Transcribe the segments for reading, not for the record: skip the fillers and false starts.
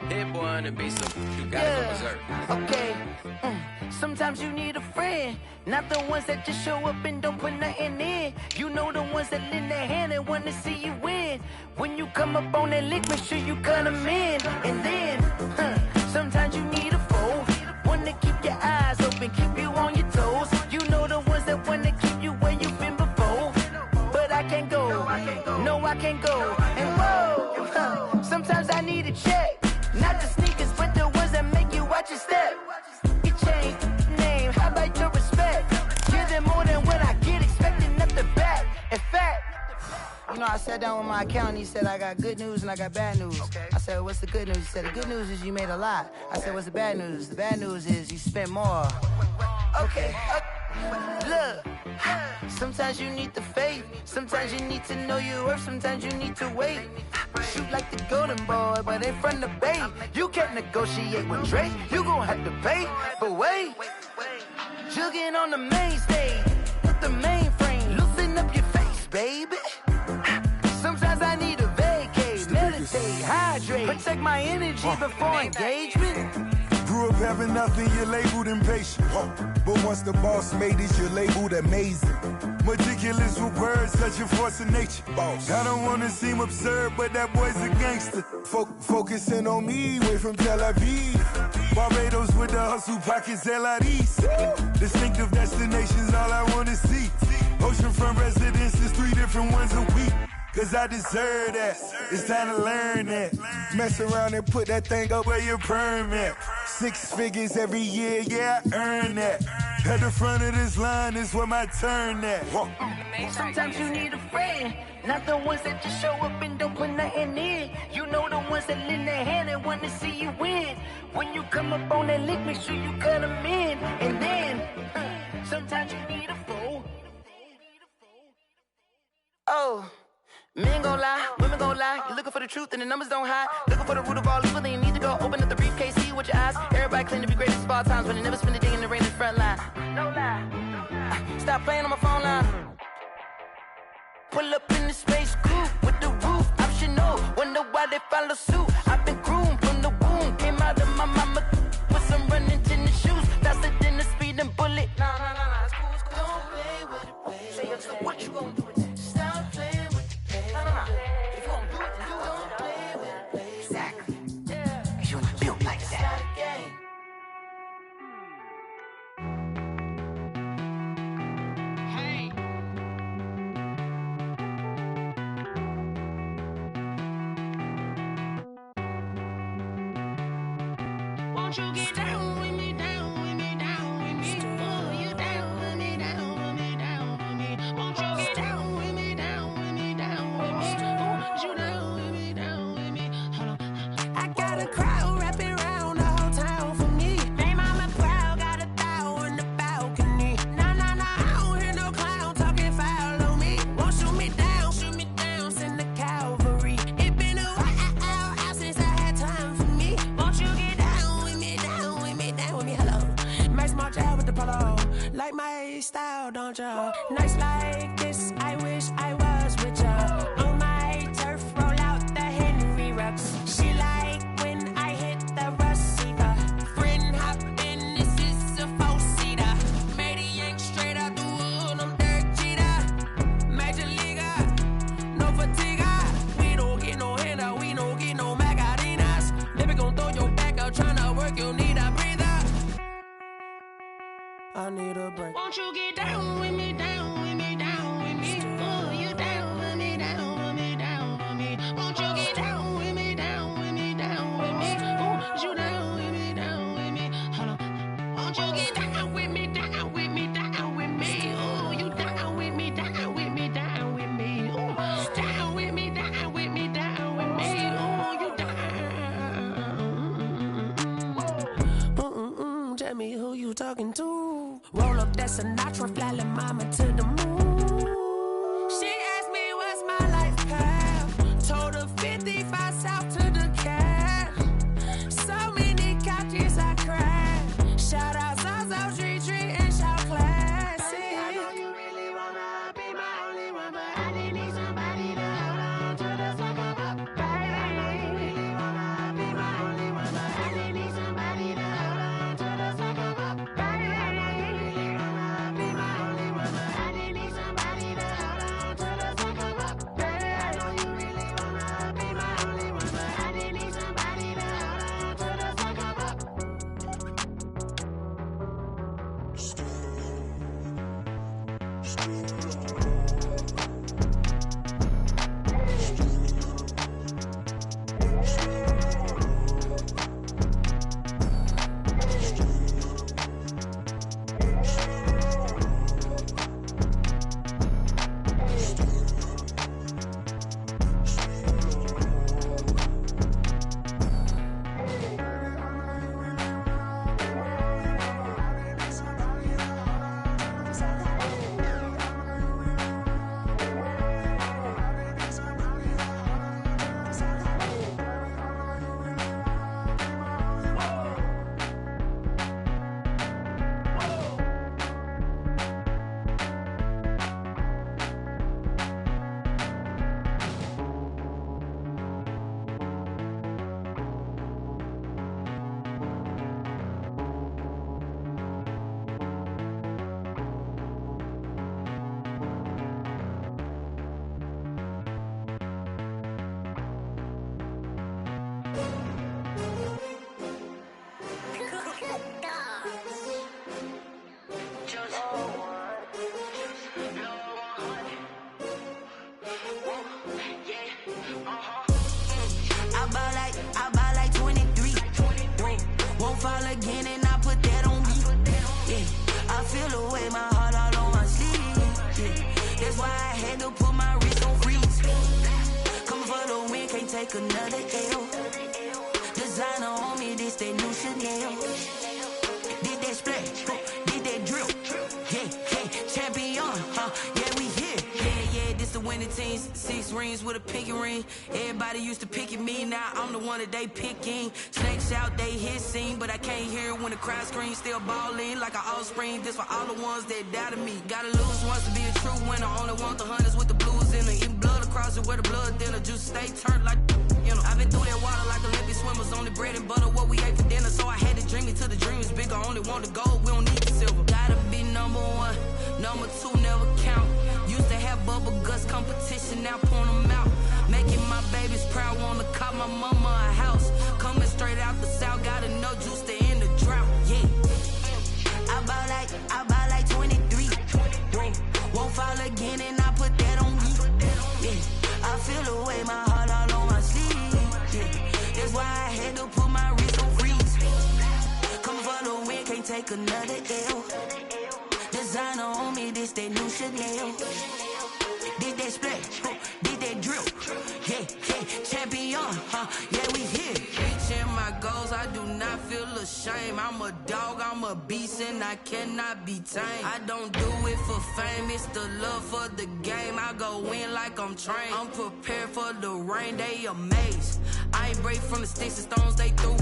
Hit boy on the beat, so you gotta go berserk. Okay. Sometimes you need a friend, not the ones that just show up and don't put nothing in. You know the ones that lend their hand and wanna see you win. When you come up on that lick, make sure you cut them in. And then, sometimes you need a foe, one to keep your eyes open, keep you on your toes. You know the ones that wanna keep you where you've been before. But I can't go, no I can't go. And whoa, sometimes I need a check, not the sneakers, but the ones that make you watch your step. Change name, how about your respect? Give them more than what I get, expecting up the back. In fact, you know, I sat down with my accountant, he said I got good news and I got bad news. Okay. I said, what's the good news? He said, the good news is you made a lot. I said, what's the bad news? The bad news is you spent more. Okay. Look, sometimes you need the faith, sometimes you need to know your worth, sometimes you need to wait. Shoot like the golden boy, but ain't from the bay. You can't negotiate with Drake, you gon' have to pay. But wait, jugging on the main stage with the mainframe, loosen up your face, baby. Sometimes I need a vacate, meditate, hydrate, protect my energy before engagement. Grew up having nothing, you're labeled impatient. But once the boss made it, you're labeled amazing. Meticulous with words, such a force of nature. Boss. I don't wanna seem absurd, but that boy's a gangster. Focusing on me, way from Tel Aviv. Barbados with the hustle pockets, LIDs. Distinctive destinations, all I wanna see. Oceanfront residences, 3 different ones a week. Cause I deserve that, it's time to learn that. Mess around and put that thing up where your permit. 6 figures every year, yeah, I earn that. At the front of this line is where my turn at. Sometimes you need a friend, not the ones that just show up and don't put nothing in. You know the ones that lend their hand and want to see you win. When you come up on that lick, make sure you cut them in. And then, sometimes you need a foe. Oh. Men gon' lie, women gon' lie. You're looking for the truth and the numbers don't hide. Looking for the root of all evil, then you need to go open up the briefcase, see with your eyes. Everybody claim to be great at all times, but they never spend a day in the rain in the front line. No lie. Stop playing on my phone line. Pull up in the space coupe with the roof optional. Wonder why they follow suit. I've been groomed from the womb. Came out of my mama with some running tennis shoes. Faster than the speeding bullet. Nah, it's cool, it's cool. Don't play with it, baby. So what you gon' do? Stop playing. If you gon' do it, then you don't play with it, baby. Exactly. Yeah. Cause you ain't built like that. Hey. Won't you get down with me, down with me, down with me? Oh, you down with me, down with me, down with me. Won't you get down with me, down with me, down with me? Oh, you down with me, down with me? Hold on. I got a crowd wrapping around the whole town for me. They mama proud, got a thou in the balcony. Nah, I don't hear no clown talking foul on me. Won't shoot me down, send the cavalry. It been a while since I had time for me. Won't you get down with me, down with me, down with me? Hello. Max March out with the polo. Like my style, don't ya? Nights like this, I wish I was with ya. On my turf, roll out the Henry Rux. She like when I hit the receiver. Friend hop in, this is a 4-seater. Made a yank straight out the wood, I'm Derek Jeter. Major leaguer, no fatigue. We don't get no handout, we don't get no Macarinas. Never gon' throw your back out, tryna work, you need a breather. I need a break. Won't you get down with me, down with me? take another L. Designer on me, this that new Chanel. Did that splash, did that drill. Yeah, champion, yeah, we here. Yeah, this the winning teams. 6 rings with a pinky ring. Everybody used to pick at me, now I'm the one that they picking. Snakes out, they hissing, but I can't hear it when the crowd screams. Still balling like an offspring. This for all the ones that doubted me. Gotta lose once to be a true winner. Only want the hunters with the blues in it. Eating blood across it where the blood thinner. Juice stay turned like, you know. I've been through that water like Olympic swimmers. Only bread and butter what we ate for dinner. So I had to dream it till the dream is bigger. Only want the gold, we don't need the silver. Gotta be number 1, number 2 never count. Used to have bubble guts competition, now point them out. Making my babies proud, wanna cop my mama a house. Coming straight out the south, gotta know juice to end the drought. Yeah, I buy like 23. Won't fall again, and I put that on me. Yeah, I feel the way, my heart all on my sleeve. Yeah, that's why I had to put my wrist on freeze. Coming for the win, can't take another L. Designer on me, this that new Chanel. Did that splash, did that drill. Yeah, champion, yeah, we here. Reaching my goals, I do not feel ashamed. I'm a dog, I'm a beast, and I cannot be tamed. I don't do it for fame, it's the love for the game. I go in like I'm trained. I'm prepared for the rain, they amazed. I ain't break from the sticks and stones they threw.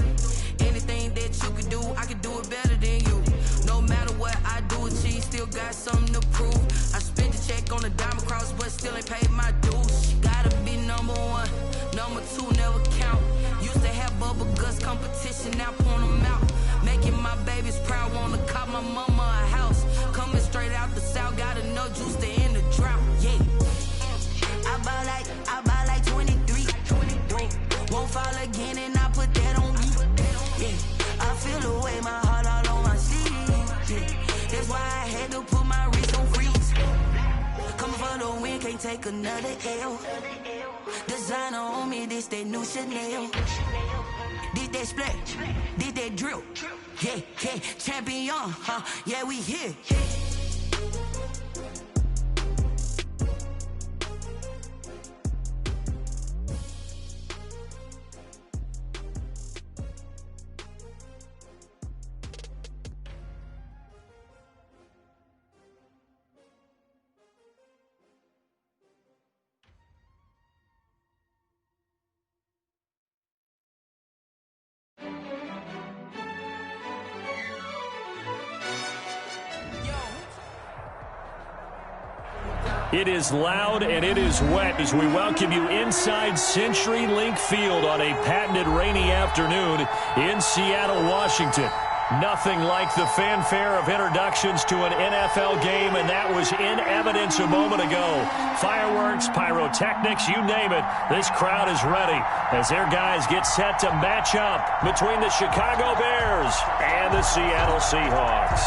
Anything that you could do, I could do it better than you. No matter what I do, achieve, still got something to prove. I spent the check on the diamond cross, but still ain't paid my dues. Gotta be number 1, number 2 never count. Used to have bubble guts competition, now point them out. Making my babies proud, wanna cop my mama a house. Coming straight out the south, gotta know juice to end the drought. Yeah, I buy like 23. Won't fall again, and I put that on me. Yeah, I feel the way, my heart all on my sleeve. Yeah, that's why I had to put my wrist on freeze. Coming for the win, can't take another L. Designer on me, this that new Chanel. Did that splash, did that drill. Yeah, champion, yeah, we here. It is loud and it is wet as we welcome you inside CenturyLink Field on a patented rainy afternoon in Seattle, Washington. Nothing like the fanfare of introductions to an NFL game, and that was in evidence a moment ago. Fireworks, pyrotechnics, you name it, this crowd is ready as their guys get set to match up between the Chicago Bears and the Seattle Seahawks.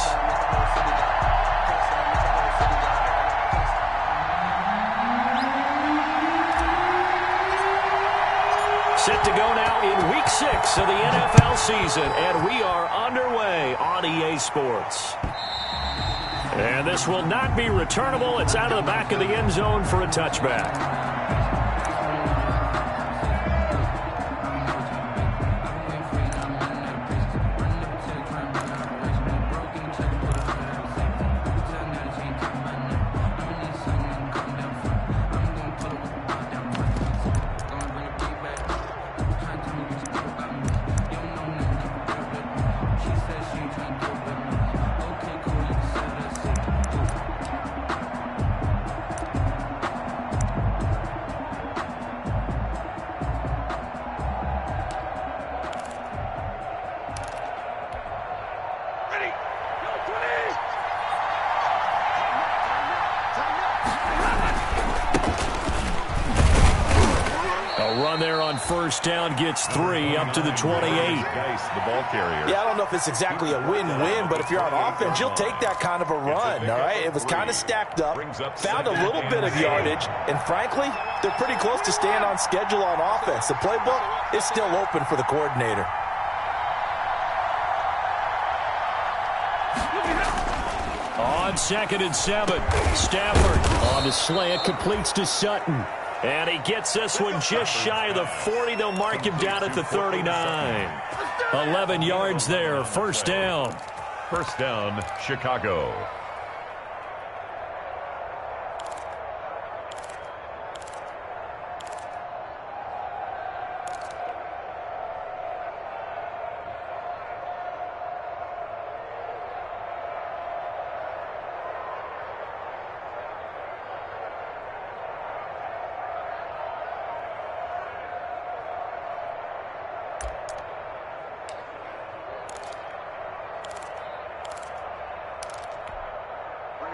Set to go now in Week 6 of the NFL season, and we are underway on EA Sports. And this will not be returnable. It's out of the back of the end zone for a touchback. First down gets 3 up to the 28. The ball carrier. Yeah, I don't know if it's exactly a win-win, but if you're on offense, you'll take that kind of a run, all right? It was kind of stacked up, found a little bit of yardage, and frankly, they're pretty close to staying on schedule on offense. The playbook is still open for the coordinator. On 2nd and 7, Stafford on the slant, completes to Sutton. And he gets this one just shy of the 40. They'll mark him down at the 39. 11 yards there, first down. First down, Chicago.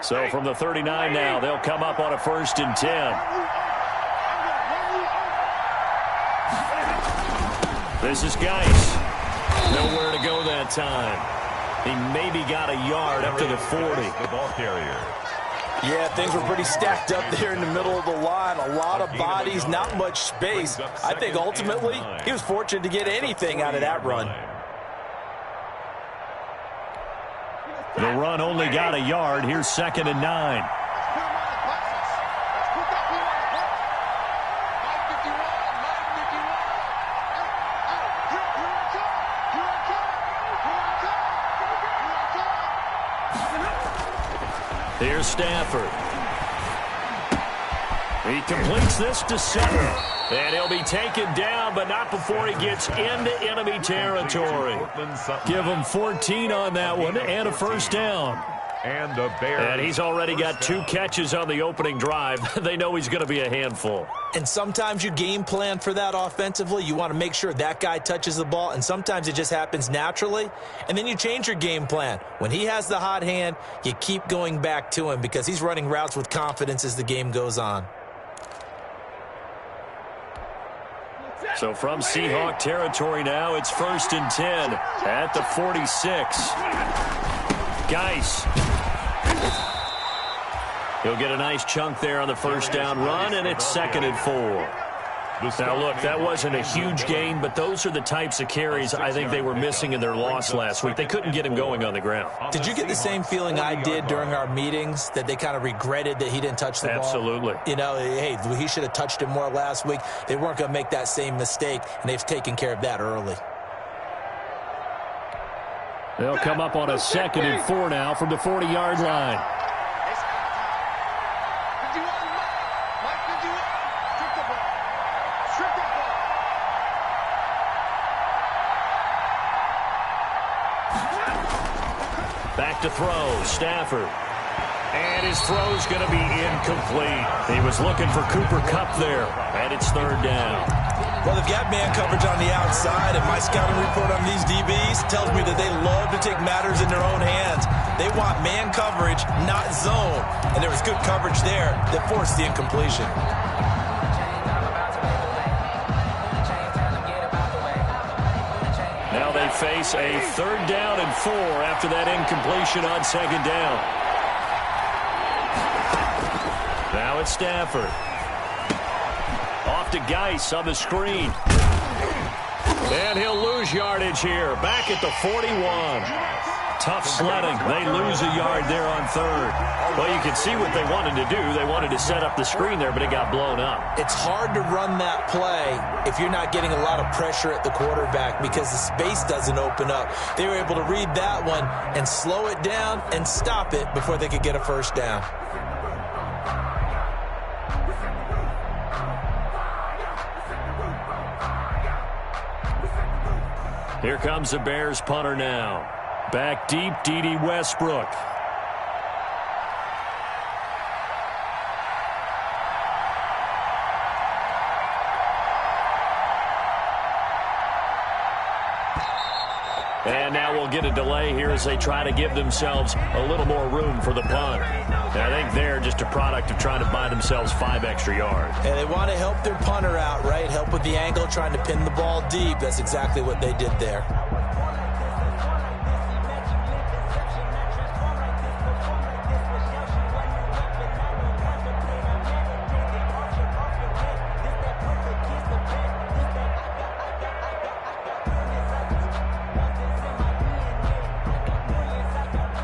So from the 39 now, they'll come up on a 1st and 10. This is Geis. Nowhere to go that time. He maybe got a yard up to the 40. The ball carrier. Yeah, things were pretty stacked up there in the middle of the line. A lot of bodies, not much space. I think ultimately he was fortunate to get anything out of that run. The run only got a yard. Here's 2nd and 9. Here's Stafford. He completes this to center. And he'll be taken down, but not before he gets into enemy territory. Give him 14 on that one and a first down. And the Bears. And he's already got 2 catches on the opening drive. They know he's going to be a handful. And sometimes you game plan for that offensively. You want to make sure that guy touches the ball, and sometimes it just happens naturally. And then you change your game plan. When he has the hot hand, you keep going back to him because he's running routes with confidence as the game goes on. So from Seahawk territory now, it's 1st and 10 at the 46. Geis. He'll get a nice chunk there on the first down run, and it's 2nd and 4. Now, look, that wasn't a huge gain, but those are the types of carries I think they were missing in their loss last week. They couldn't get him going on the ground. Did you get the same feeling I did during our meetings, that they kind of regretted that he didn't touch the ball? Absolutely. You know, hey, he should have touched it more last week. They weren't going to make that same mistake, and they've taken care of that early. They'll come up on a 2nd and 4 now from the 40-yard line. Back to throw, Stafford. And his throw's going to be incomplete. He was looking for Cooper Kupp there, and it's 3rd down. Well, they've got man coverage on the outside, and my scouting report on these DBs tells me that they love to take matters in their own hands. They want man coverage, not zone. And there was good coverage there that forced the incompletion. Now they face a 3rd down and 4 after that incompletion on 2nd down. Now it's Stafford. Off to Geis on the screen. And he'll lose yardage here. Back at the 41. Tough sledding. They lose a yard there on 3rd. Well, you can see what they wanted to do. They wanted to set up the screen there, but it got blown up. It's hard to run that play if you're not getting a lot of pressure at the quarterback because the space doesn't open up. They were able to read that one and slow it down and stop it before they could get a first down. Here comes the Bears punter now. Back deep, D.D. Westbrook. And now we'll get a delay here as they try to give themselves a little more room for the punt. And I think they're just a product of trying to buy themselves 5 extra yards. And they want to help their punter out, right? Help with the angle, trying to pin the ball deep. That's exactly what they did there.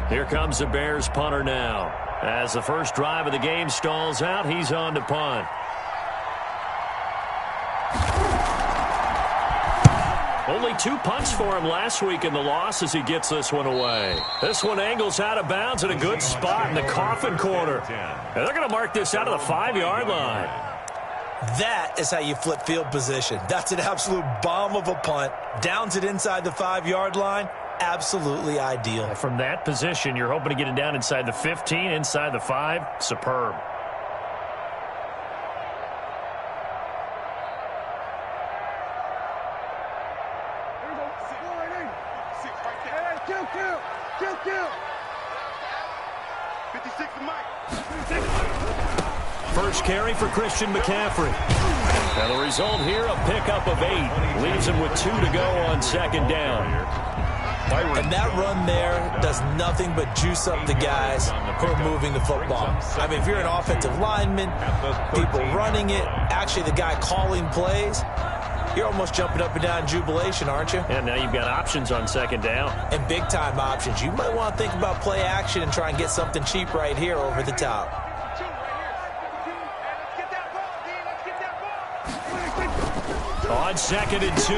Here comes the Bears punter now. As the first drive of the game stalls out, he's on to punt. Only 2 punts for him last week in the loss as he gets this one away. This one angles out of bounds at a good spot in the coffin corner. And they're going to mark this out of the 5-yard line. That is how you flip field position. That's an absolute bomb of a punt. Downs it inside the 5-yard line. Absolutely ideal. From that position, you're hoping to get it down inside the 15, inside the 5. Superb. First carry for Christian McCaffrey. Now the result here, a pickup of 8. Leaves him with 2 to go on second down. And that run there does nothing but juice up the guys who are moving the football. I mean, if you're an offensive lineman, people running it, actually the guy calling plays, you're almost jumping up and down in jubilation, aren't you? And now you've got options on second down. And big-time options. You might want to think about play action and try and get something cheap right here over the top. On second and 2,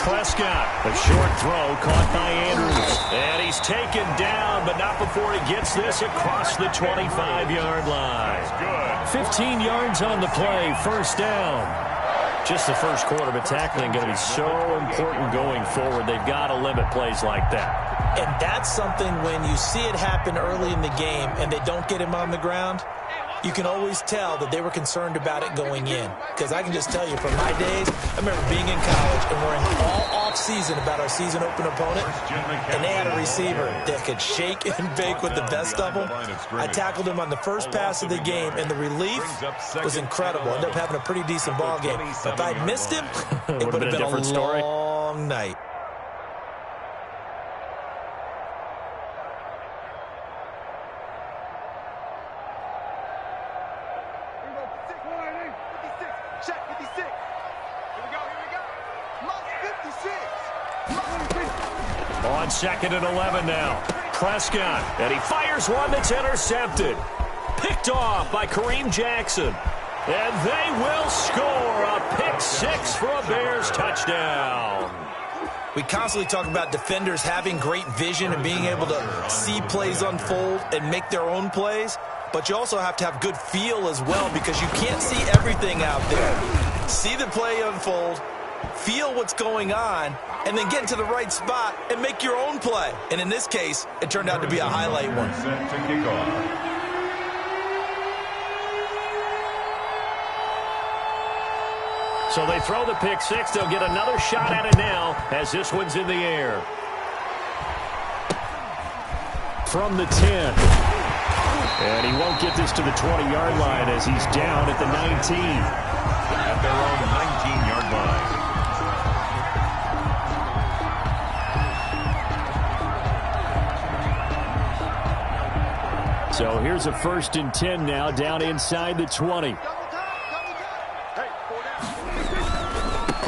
Prescott. A short throw caught by Andrews. And he's taken down, but not before he gets this across the 25-yard line. 15 yards on the play, first down. Just the first quarter, but tackling going to be so important going forward. They've got to limit plays like that. And that's something when you see it happen early in the game and they don't get him on the ground, you can always tell that they were concerned about it going in. Because I can just tell you from my days, I remember being in college and worrying all off-season about our season open opponent, and they had a receiver that could shake and bake with the best of them. I tackled him on the first pass of the game, and the relief was incredible. Ended up having a pretty decent ball game. But if I'd missed him, it would have been a long night. On second and 11 now. Prescott, and he fires one that's intercepted. Picked off by Kareem Jackson. And they will score a pick 6 for a Bears touchdown. We constantly talk about defenders having great vision and being able to see plays unfold and make their own plays. But you also have to have good feel as well because you can't see everything out there. See the play unfold, feel what's going on, and then get into the right spot and make your own play. And in this case, it turned out to be a highlight one. Set to kick off. So they throw the pick 6. They'll get another shot at it now as this one's in the air. From the 10. And he won't get this to the 20-yard line as he's down at the 19. At their own 19-yard line. So here's a 1st and 10 now, down inside the 20.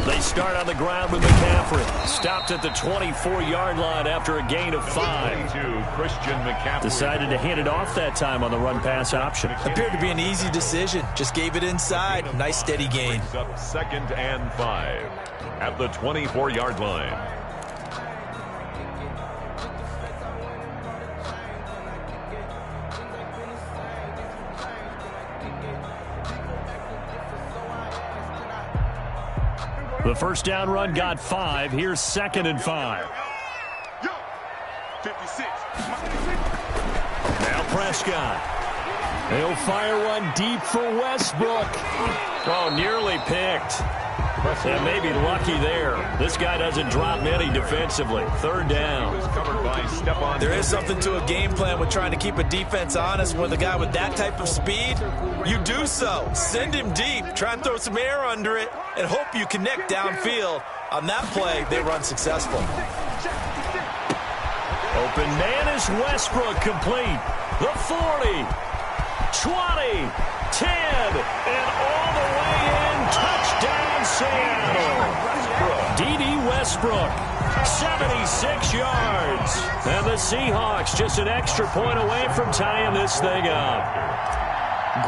They start on the ground with McCaffrey. Stopped at the 24-yard line after a gain of 5. Christian McCaffrey decided to hand it off that time on the run-pass option. Appeared to be an easy decision. Just gave it inside. Nice steady gain. Up 2nd and 5 at the 24-yard line. The first down run got 5. Here's 2nd and 5. Now Prescott. He'll fire one deep for Westbrook. Oh, nearly picked. And maybe lucky there. This guy doesn't drop many defensively. 3rd down. There is something to a game plan with trying to keep a defense honest with a guy with that type of speed. You do so. Send him deep. Try and throw some air under it and hope you connect downfield. On that play, they run successful. Open man is Westbrook, complete. The 40, 20, 10, and all the way in. Touchdown, Seattle. D.D. Westbrook, 76 yards. And the Seahawks just an extra point away from tying this thing up.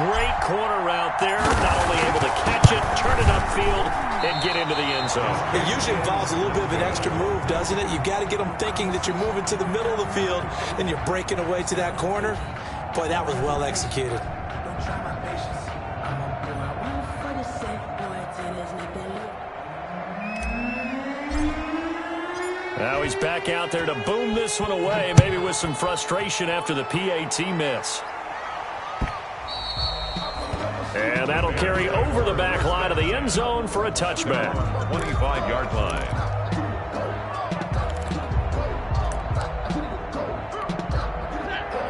Great corner route there. Not only able to catch it, turn it upfield, and get into the end end zone. It usually involves a little bit of an extra move, doesn't it? You've got to get them thinking that you're moving to the middle of the field and you're breaking away to that corner. Boy, that was well executed. Now he's back out there to boom this one away, maybe with some frustration after the PAT miss. And that'll carry over the back line of the end zone for a touchback. 25-yard line.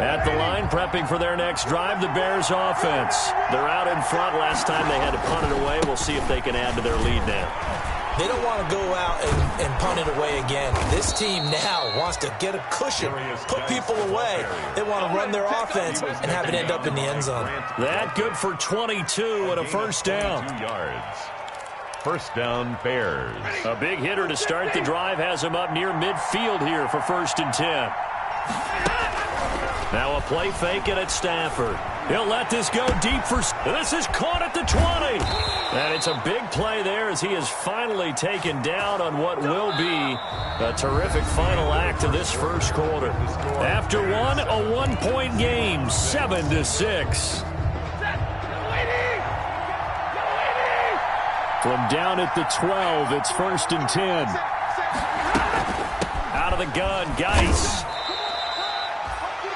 At the line, prepping for their next drive, the Bears offense. They're out in front. Last time they had to punt it away. We'll see if they can add to their lead now. They don't want to go out and punt it away again. This team now wants to get a cushion, put people away. They want to run their offense and have it end up in the end zone. That good for 22 and a first down. 2 yards. First down, Bears. A big hitter to start the drive has him up near midfield here for 1st and 10. Now a play fake and it's Stafford. He'll let this go deep for... This is caught at the 20. And it's a big play there as he is finally taken down on what will be a terrific final act of this first quarter. After one, a 1-point game, 7-6. From down at the 12, it's 1st and 10. Out of the gun, Geis.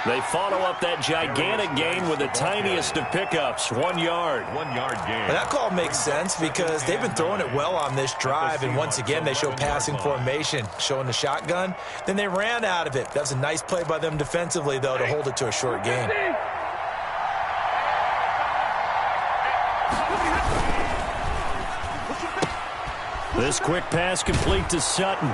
They follow up that gigantic gain with the tiniest of pickups, 1 yard. 1 yard gain. Well, that call makes sense because they've been throwing it well on this drive, and once again they show passing formation, showing the shotgun. Then they ran out of it. That's a nice play by them defensively, though, to hold it to a short gain. This quick pass complete to Sutton.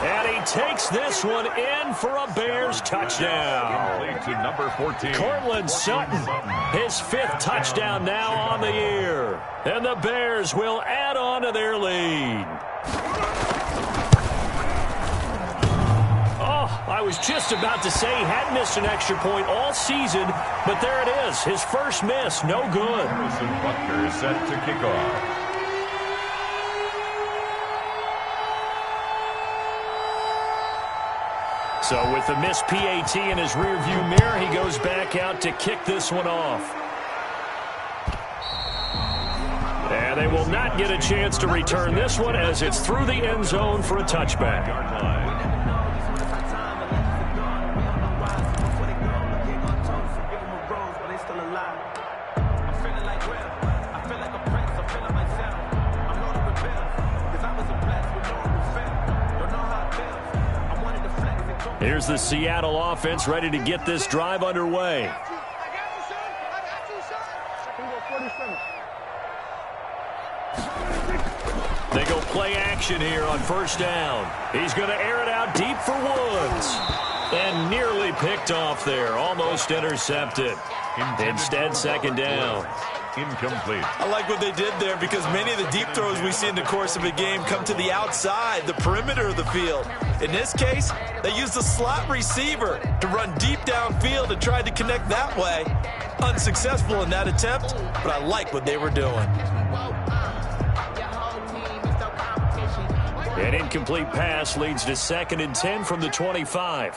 And he takes this one in for a Bears touchdown. To number 14. Cortland Sutton, his 5th touchdown now on the year. And the Bears will add on to their lead. Oh, I was just about to say he had missed an extra point all season, but there it is, his first miss, no good. Harrison Butker is set to kick off. So with the missed PAT in his rearview mirror, he goes back out to kick this one off. And they will not get a chance to return this one as it's through the end zone for a touchback. Here's the Seattle offense ready to get this drive underway. They go play action here on 1st down. He's going to air it out deep for Woods. And nearly picked off there. Almost intercepted. Instead, 2nd down. Incomplete. I like what they did there because many of the deep throws we see in the course of a game come to the outside, the perimeter of the field. In this case, they used the slot receiver to run deep downfield and tried to connect that way. Unsuccessful in that attempt, but I like what they were doing. An incomplete pass leads to 2nd and 10 from the 25.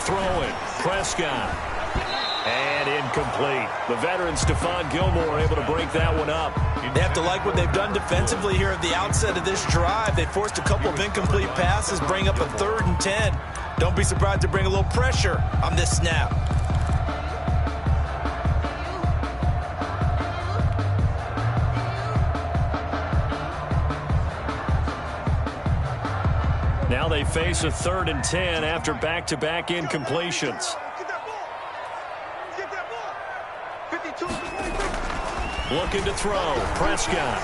Throwing, Prescott. And incomplete. The veteran Stephon Gilmore able to break that one up. They have to like what they've done defensively here at the outset of this drive. They forced a couple of incomplete passes, bring up a 3rd and 10. Don't be surprised to bring a little pressure on this snap. Now they face a 3rd and 10 after back-to-back incompletions. Looking to throw. Prescott.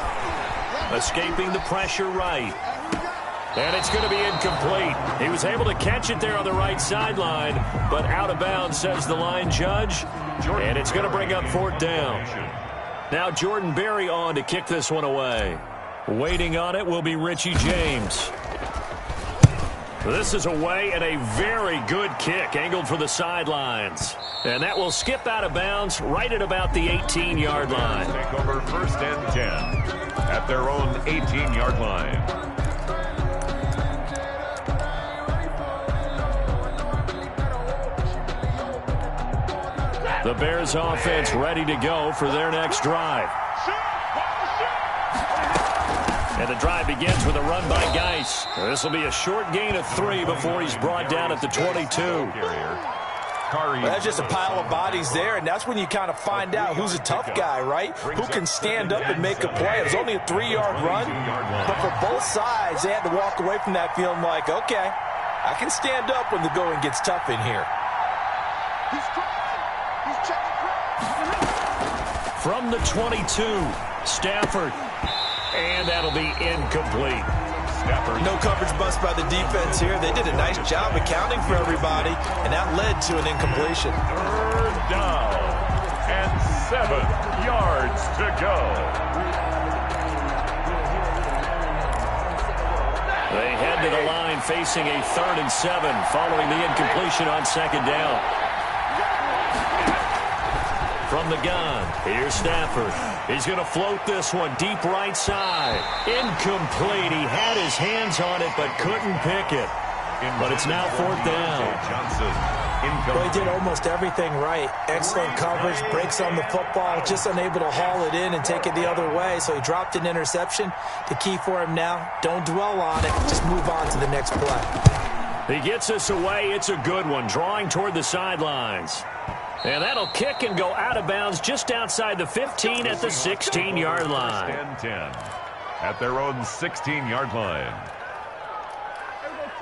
Escaping the pressure right. And it's going to be incomplete. He was able to catch it there on the right sideline, but out of bounds, says the line judge. And it's going to bring up 4th down. Now Jordan Berry on to kick this one away. Waiting on it will be Richie James. This is away and a very good kick angled for the sidelines. And that will skip out of bounds right at about the 18-yard line. Take over 1st and 10 at their own 18-yard line. The Bears offense ready to go for their next drive. And the drive begins with a run by Geis. This will be a short gain of 3 before he's brought down at the 22. Well, that's just a pile of bodies there, and that's when you kind of find out who's a tough guy, right? Who can stand up and make a play. It was only a 3-yard run, but for both sides, they had to walk away from that feeling like, okay, I can stand up when the going gets tough in here. From the 22, Stafford. And that'll be incomplete. No coverage bust by the defense here. They did a nice job accounting for everybody, and that led to an incompletion. 3rd down and 7 yards to go. They head to the line facing a 3rd and 7 following the incompletion on 2nd down. From the gun, here's Stafford. He's going to float this one deep right side. Incomplete. He had his hands on it but couldn't pick it. But it's now 4th down. Well, he did almost everything right. Excellent coverage, breaks on the football, just unable to haul it in and take it the other way. So he dropped an interception. The key for him now, don't dwell on it. Just move on to the next play. He gets us away. It's a good one, drawing toward the sidelines. And that'll kick and go out of bounds just outside the 15 at the 16-yard line. 10 at their own 16-yard line.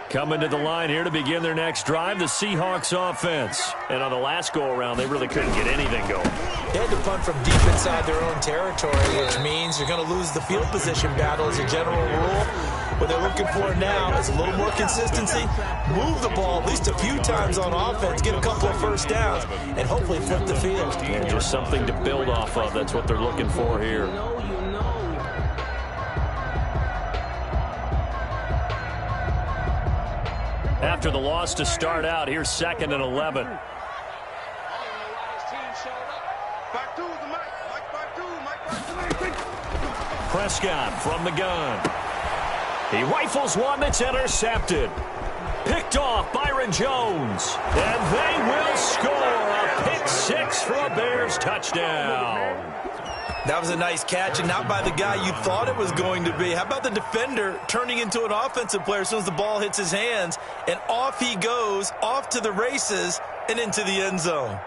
Coming to the line here to begin their next drive, the Seahawks offense. And on the last go-around, they really couldn't get anything going. They had to punt from deep inside their own territory, which means you're going to lose the field position battle as a general rule. What they're looking for now is a little more consistency, move the ball at least a few times on offense, get a couple of first downs, and hopefully flip the field. And just something to build off of. That's what they're looking for here. After the loss to start out, here's 2nd and 11. Prescott from the gun. He rifles one that's intercepted. Picked off Byron Jones. And they will score a pick 6 for a Bears touchdown. That was a nice catch, and not by the guy you thought it was going to be. How about the defender turning into an offensive player as soon as the ball hits his hands, and off he goes, off to the races, and into the end zone.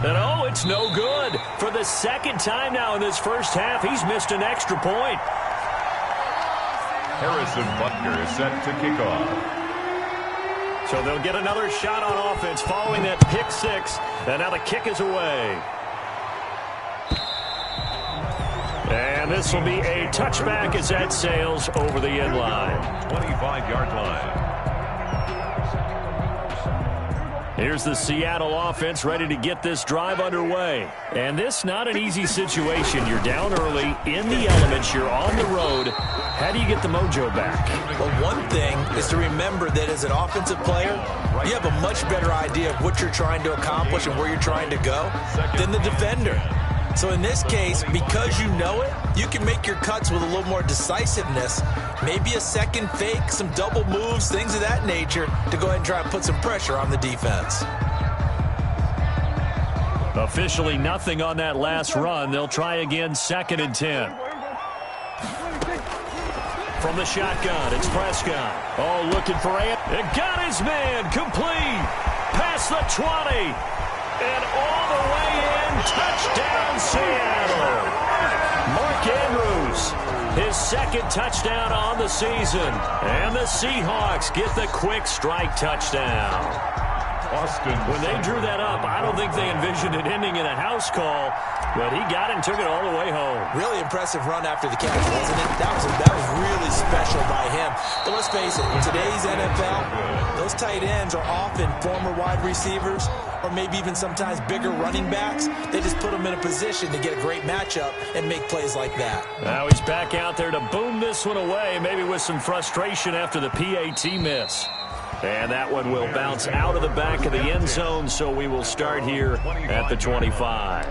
And oh, it's no good. For the 2nd time now in this first half, he's missed an extra point. Harrison Butker is set to kick off. So they'll get another shot on offense following that pick 6. And now the kick is away. And this will be a touchback as that sails over the end line. 25-yard line. Here's the Seattle offense ready to get this drive underway. And this not an easy situation. You're down early, in the elements, you're on the road. How do you get the mojo back? Well, one thing is to remember that as an offensive player, you have a much better idea of what you're trying to accomplish and where you're trying to go than the defender. So in this case, because you know it, you can make your cuts with a little more decisiveness. Maybe a second fake, some double moves, things of that nature to go ahead and try and put some pressure on the defense. Officially nothing on that last run. They'll try again 2nd and 10. From the shotgun, it's Prescott. Oh, looking for it. It got his man. Complete. Past the 20. And all the way in. Touchdown, Seattle. Mark Andrews, his 2nd touchdown on the season. And the Seahawks get the quick strike touchdown. When they drew that up, I don't think they envisioned it ending in a house call, but he got it and took it all the way home. Really impressive run after the catch, wasn't it? That was really special by him. But let's face it, in today's NFL, those tight ends are often former wide receivers or maybe even sometimes bigger running backs. They just put them in a position to get a great matchup and make plays like that. Now he's back out there to boom this one away, maybe with some frustration after the PAT miss. And that one will bounce out of the back of the end zone, so we will start here at the 25.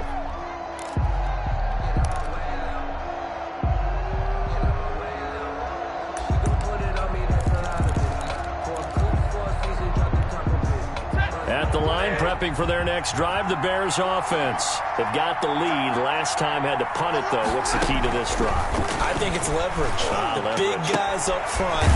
At the line, prepping for their next drive, the Bears offense. They've got the lead. Last time had to punt it, though. What's the key to this drive? I think it's leverage. Big guys up front.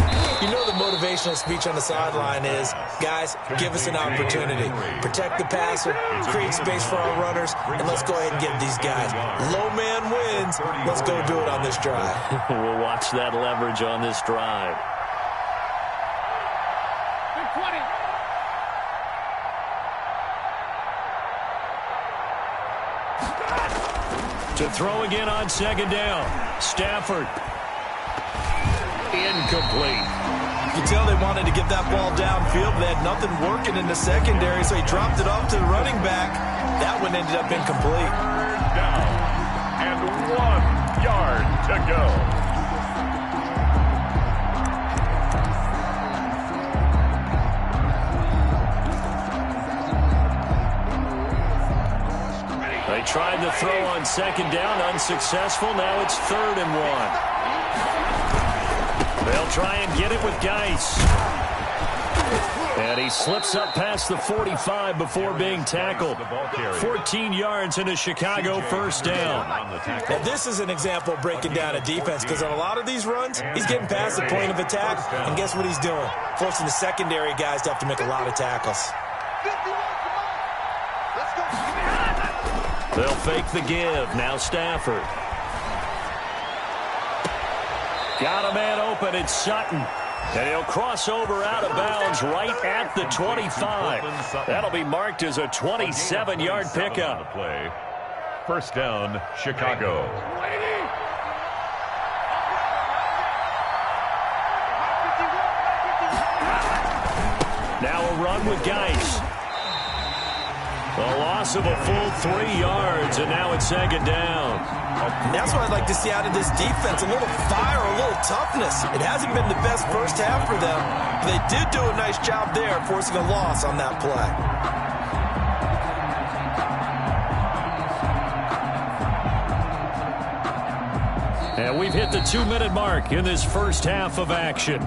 You know the motivational speech on the sideline is, guys, give us an opportunity. Protect the passer, create space for our runners, and let's go ahead and get these guys. Low man wins. Let's go do it on this drive. We'll watch that leverage on this drive. To throw again on second down. Stafford. Incomplete. You can tell they wanted to get that ball downfield, but they had nothing working in the secondary, so he dropped it off to the running back. That one ended up incomplete. Down. And 1 yard to go. They tried to throw on second down, unsuccessful. Now it's 3rd and 1. They'll try and get it with Geis. And he slips up past the 45 before being tackled. 14 yards and a Chicago first down. Now this is an example of breaking down a defense, because on a lot of these runs, he's getting past the point of attack, and guess what he's doing? Forcing the secondary guys to have to make a lot of tackles. They'll fake the give. Now Stafford. Got a man open. It's Sutton. And he'll cross over out of bounds right at the 25. That'll be marked as a 27-yard pickup. First down, Chicago. Now a run with Geis. A loss of a full 3 yards, and now it's second down. And that's what I'd like to see out of this defense, a little fire, a little toughness. It hasn't been the best first half for them, but they did do a nice job there, forcing a loss on that play. And we've hit the 2-minute mark in this first half of action.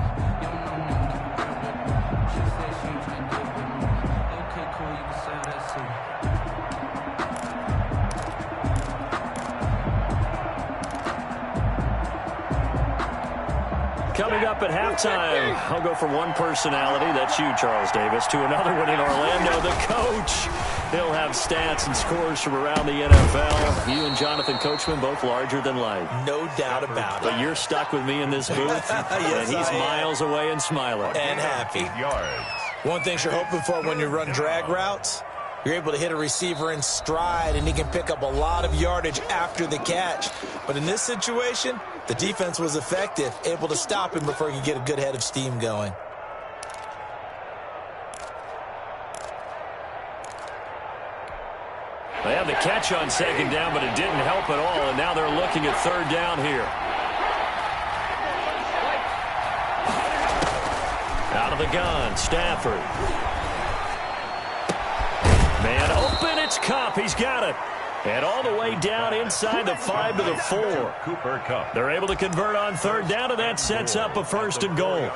Coming up at halftime, I'll go from one personality, that's you, Charles Davis, to another one in Orlando, the coach. He'll have stats and scores from around the NFL. You and Jonathan Coachman, both larger than life. No doubt about it. But you're stuck with me in this booth, yes, and he's miles away and smiling. And happy. 8 yards. One thing you're hoping for when you run drag routes, you're able to hit a receiver in stride, and he can pick up a lot of yardage after the catch. But in this situation, the defense was effective, able to stop him before he could get a good head of steam going. They had the catch on second down, but it didn't help at all, and now they're looking at third down here. Out of the gun, Stafford. Man open, it's Kupp. He's got it. And all the way down inside the 5 to the 4. Cooper Kupp. They're able to convert on third down, and that sets up a 1st and goal.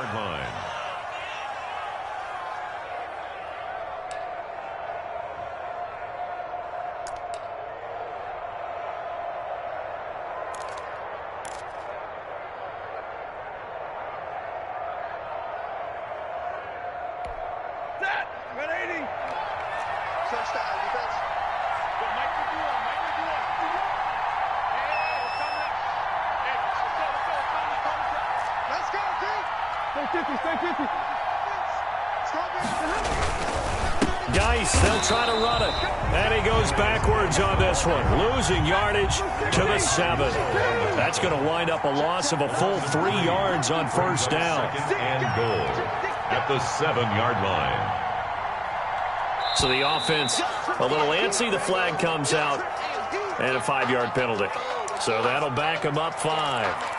Geis, they'll try to run it. And he goes backwards on this one, losing yardage to the 7. That's going to wind up a loss of a full 3 yards on first down. And goal at the 7-yard line. So the offense a little antsy. The flag comes out and a 5-yard penalty. So that'll back them up 5.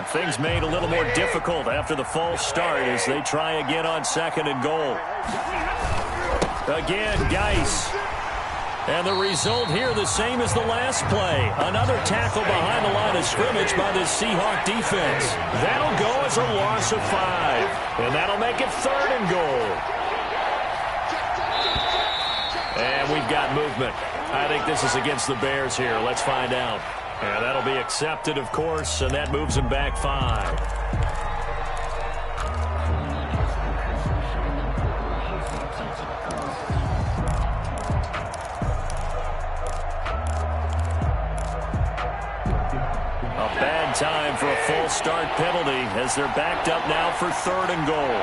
Things made a little more difficult after the false start as they try again on 2nd and goal. Again, Geis. And the result here the same as the last play. Another tackle behind the line of scrimmage by the Seahawk defense. That'll go as a loss of 5. And that'll make it 3rd and goal. And we've got movement. I think this is against the Bears here. Let's find out. And that'll be accepted, of course, and that moves him back 5. A bad time for a false start penalty as they're backed up now for 3rd and goal.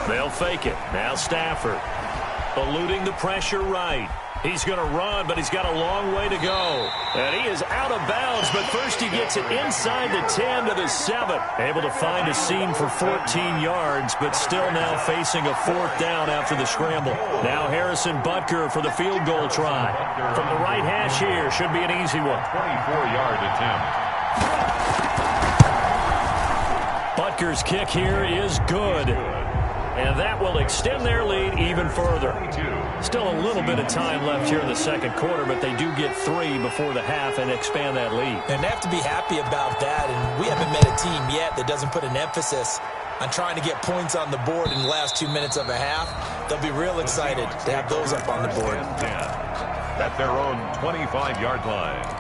They'll fake it. Now Stafford eluding the pressure right. He's going to run, but he's got a long way to go. And he is out of bounds, but first he gets it inside the 10 to the 7. Able to find a seam for 14 yards, but still now facing a 4th down after the scramble. Now Harrison Butker for the field goal try. From the right hash here, should be an easy one. 24-yard attempt. Butker's kick here is good. And that will extend their lead even further. Still a little bit of time left here in the 2nd quarter, but they do get 3 before the half and expand that lead. And they have to be happy about that. And we haven't met a team yet that doesn't put an emphasis on trying to get points on the board in the last 2 minutes of a half. They'll be real excited to have those up on the board. At their own 25-yard line.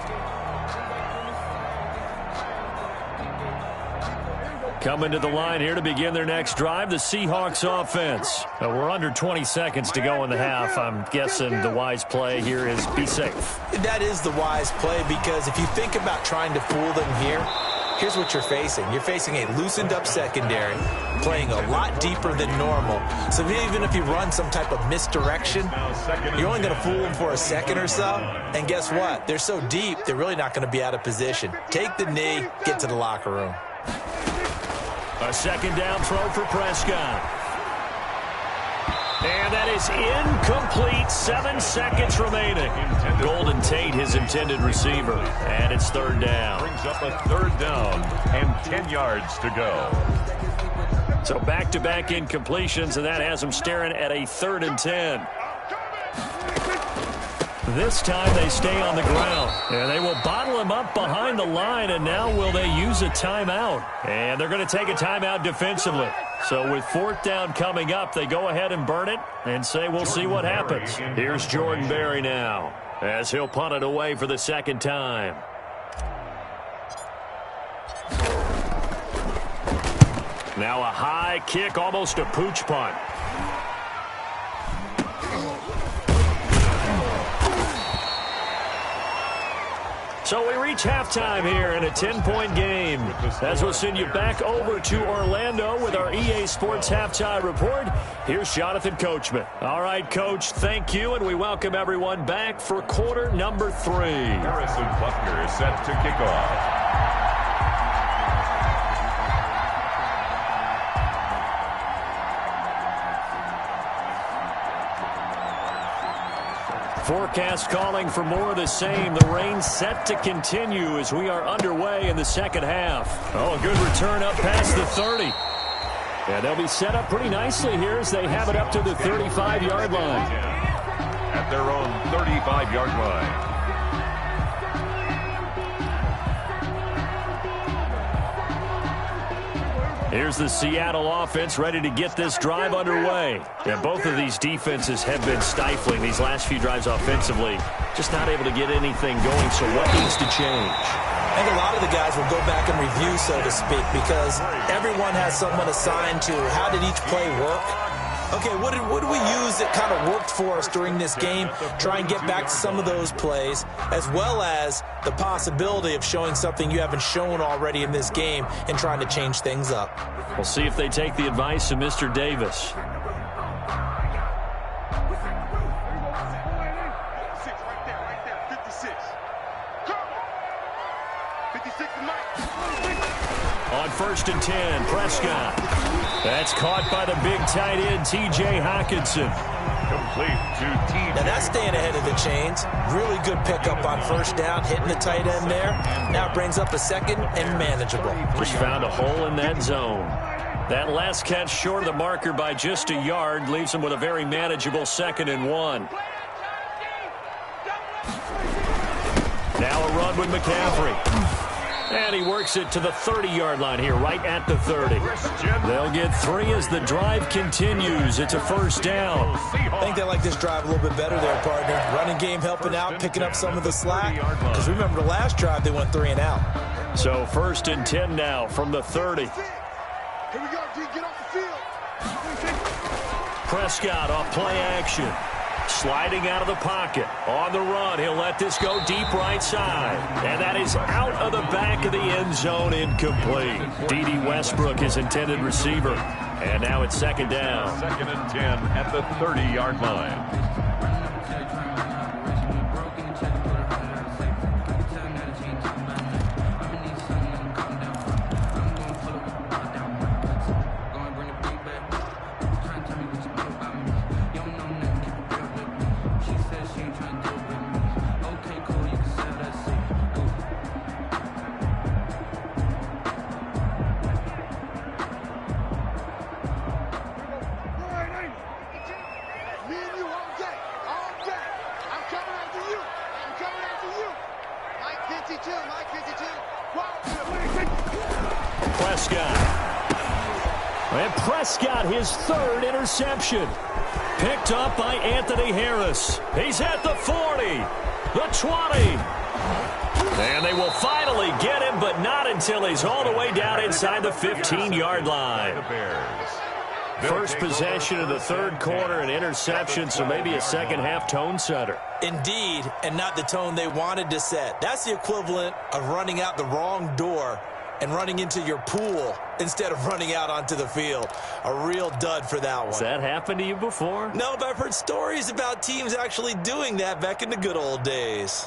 Coming to the line here to begin their next drive, the Seahawks offense. We're under 20 seconds to go in the half. I'm guessing the wise play here is be safe. That is the wise play because if you think about trying to fool them here, here's what you're facing. You're facing a loosened up secondary, playing a lot deeper than normal. So even if you run some type of misdirection, you're only going to fool them for a second or so. And guess what? They're so deep, they're really not going to be out of position. Take the knee, get to the locker room. A 2nd down throw for Prescott. And that is incomplete. 7 seconds remaining. Golden Tate, his intended receiver. And it's 3rd down. Brings up a 3rd down and 10 yards to go. So back-to-back incompletions, and that has them staring at a 3rd and 10. This time they stay on the ground. And they will bottle him up behind the line, and now will they use a timeout? And they're going to take a timeout defensively. So with 4th down coming up, they go ahead and burn it and say we'll see what happens. Here's Jordan Berry now as he'll punt it away for the 2nd time. Now a high kick, almost a pooch punt. So we reach halftime here in a 10-point game. As we'll send you back over to Orlando with our EA Sports Halftime Report, here's Jonathan Coachman. All right, Coach, thank you, and we welcome everyone back for quarter number 3. Harrison Butker is set to kick off. Forecast calling for more of the same. The rain set to continue as we are underway in the 2nd half. Oh, a good return up past the 30. And they'll be set up pretty nicely here as they have it up to the 35-yard line. At their own 35-yard line. Here's the Seattle offense ready to get this drive underway. Yeah, both of these defenses have been stifling these last few drives offensively. Just not able to get anything going, so what needs to change? I think a lot of the guys will go back and review, so to speak, because everyone has someone assigned to how did each play work. Okay, what did we use that kind of worked for us during this game? Try and get back to some of those plays, as well as the possibility of showing something you haven't shown already in this game and trying to change things up. We'll see if they take the advice of Mr. Davis. On 1st and 10, Prescott. That's caught by the big tight end, T.J. Hockenson. Complete to T.J. Now that's staying ahead of the chains. Really good pickup on 1st down, hitting the tight end there. Now it brings up a 2nd and manageable. Just found a hole in that zone. That last catch short of the marker by just a yard leaves him with a very manageable 2nd and 1. Now a run with McCaffrey. And he works it to the 30-yard line here, right at the 30. They'll get 3 as the drive continues. It's a 1st down. I think they like this drive a little bit better there, partner. Running game helping out, picking up some of the slack. Because remember the last drive, they went 3 and out. So 1st and 10 now from the 30. Here we go, G. Get off the field. Prescott off play action. Sliding out of the pocket. On the run, he'll let this go deep right side. And that is out of the back of the end zone, incomplete. D.D. Westbrook, his intended receiver. And now it's 2nd down. 2nd and 10 at the 30-yard line. Prescott, his 3rd interception. Picked up by Anthony Harris. He's at the 40, the 20. And they will finally get him, but not until he's all the way down inside the 15-yard line. First possession of the 3rd quarter, an interception, so maybe a second-half tone setter. Indeed, and not the tone they wanted to set. That's the equivalent of running out the wrong door and running into your pool instead of running out onto the field. A real dud for that one. Has that happened to you before? No, but I've heard stories about teams actually doing that back in the good old days.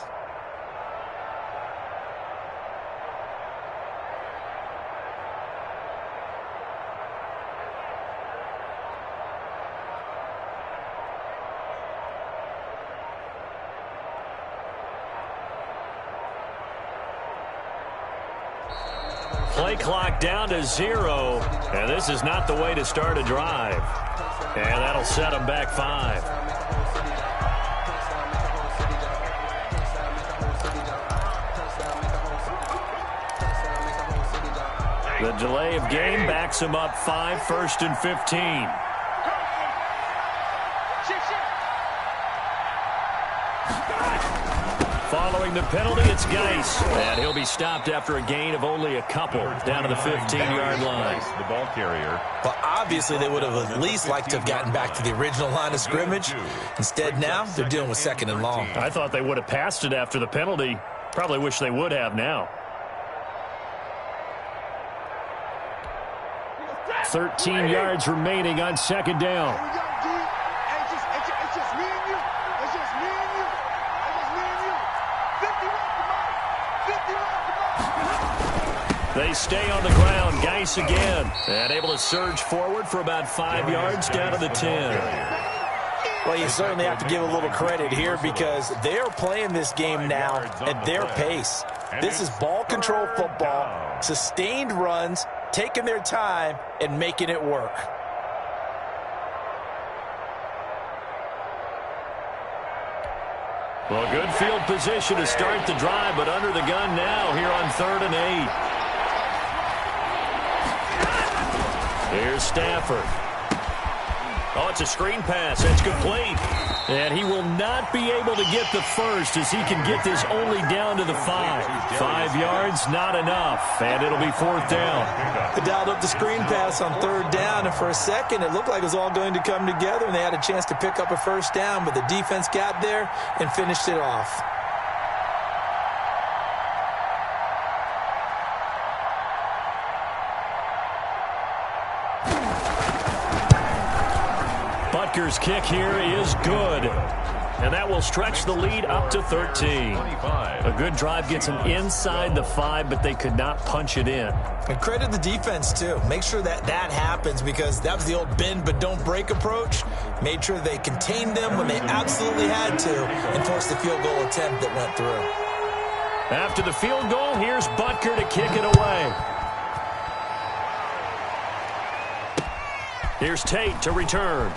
Play clock down to 0, and this is not the way to start a drive. And that'll set them back 5. The delay of game backs them up 5, 1st and 15. Following the penalty, it's Geis. And he'll be stopped after a gain of only a couple down to the 15-yard line. The ball carrier. Well, obviously, they would have at least liked to have gotten back to the original line of scrimmage. Instead, now, they're dealing with 2nd and long. I thought they would have passed it after the penalty. Probably wish they would have now. 13 yards remaining on 2nd down. They stay on the ground. Geis again. And able to surge forward for about 5 yards down to the 10. Well, you certainly have to give a little credit here because they are playing this game now at their pace. This is ball control football, sustained runs, taking their time, and making it work. Well, good field position to start the drive, but under the gun now here on 3rd and 8. Here's Stafford. Oh, it's a screen pass. That's complete. And he will not be able to get the first as he can get this only down to the 5. 5 yards, not enough. And it'll be 4th down. They dialed up the screen pass on 3rd down, and for a second it looked like it was all going to come together, and they had a chance to pick up a 1st down, but the defense got there and finished it off. Butker's kick here is good. And that will stretch the lead up to 13. A good drive gets them inside the 5, but they could not punch it in. And credit the defense, too. Make sure that happens, because that was the old bend but don't break approach. Made sure they contained them when they absolutely had to and forced the field goal attempt that went through. After the field goal, here's Butker to kick it away. Here's Tate to return.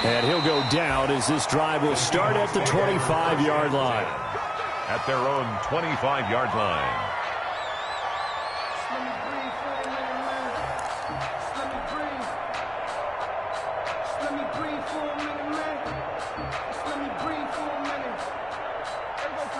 And he'll go down as this drive will start at the 25-yard line. At their own 25-yard line.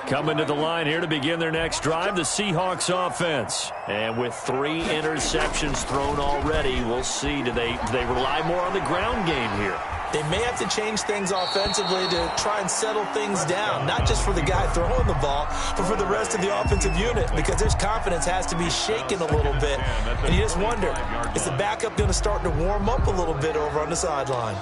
Coming to the line here to begin their next drive, the Seahawks offense. And with 3 interceptions thrown already, we'll see, do they rely more on the ground game here? They may have to change things offensively to try and settle things down, not just for the guy throwing the ball, but for the rest of the offensive unit, because their confidence has to be shaken a little bit. And you just wonder, is the backup going to start to warm up a little bit over on the sideline?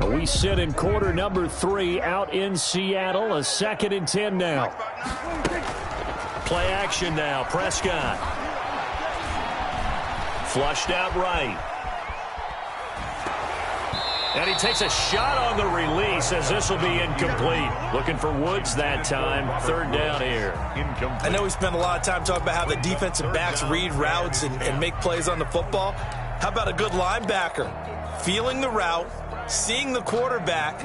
We sit in quarter number 3 out in Seattle. A 2nd and 10 now. Play action now. Prescott. Flushed out right. And he takes a shot on the release as this will be incomplete. Looking for Woods that time. 3rd down here. I know we spent a lot of time talking about how the defensive backs read routes and make plays on the football. How about a good linebacker? Feeling the route, seeing the quarterback,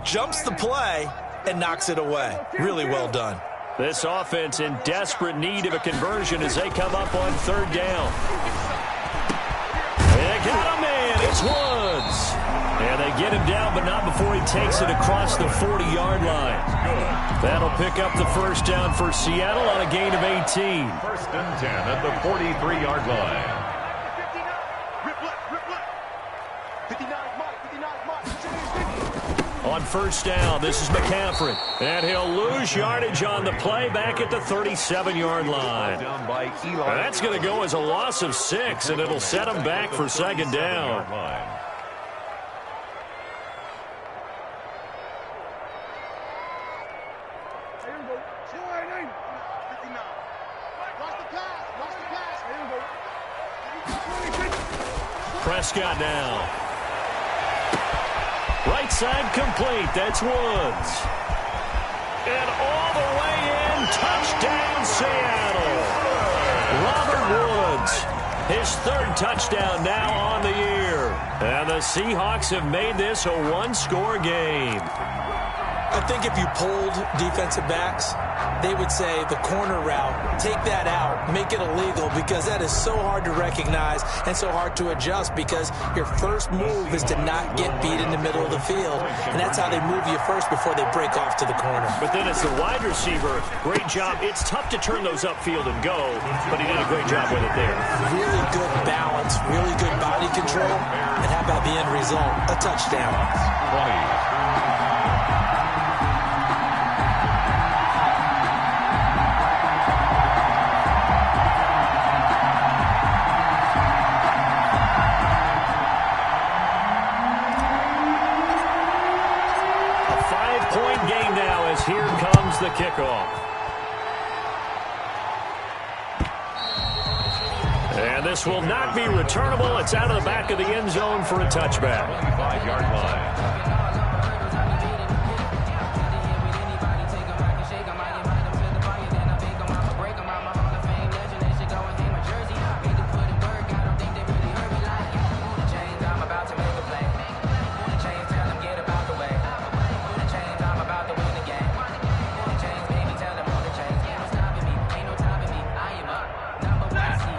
jumps the play, and knocks it away. Really well done. This offense in desperate need of a conversion as they come up on 3rd down. They got a man. It's Woods. And they get him down, but not before he takes it across the 40-yard line. That'll pick up the 1st down for Seattle on a gain of 18. 1st and 10 at the 43-yard line. On 1st down, this is McCaffrey. And he'll lose yardage on the play back at the 37-yard line. That's going to go as a loss of 6, and it'll set him back for 2nd down. Prescott now. Right side complete. That's Woods. And all the way in. Touchdown, Seattle. Robert Woods. His 3rd touchdown now on the year. And the Seahawks have made this a 1-score game. I think if you polled defensive backs, they would say the corner route, take that out, make it illegal, because that is so hard to recognize and so hard to adjust, because your first move is to not get beat in the middle of the field, and that's how they move you first before they break off to the corner. But then as the wide receiver, great job. It's tough to turn those upfield and go, but he did a great job with it there. Really good balance, really good body control, and how about the end result? A touchdown. 20. Here comes the kickoff. And this will not be returnable. It's out of the back of the end zone for a touchback. 25-yard line.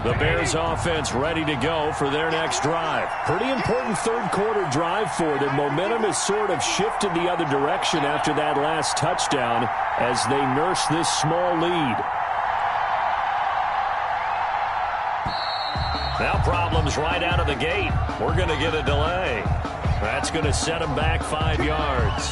The Bears offense ready to go for their next drive. Pretty important third quarter drive for them. Momentum has sort of shifted the other direction after that last touchdown as they nurse this small lead. Now problems right out of the gate. We're going to get a delay. That's going to set them back 5 yards.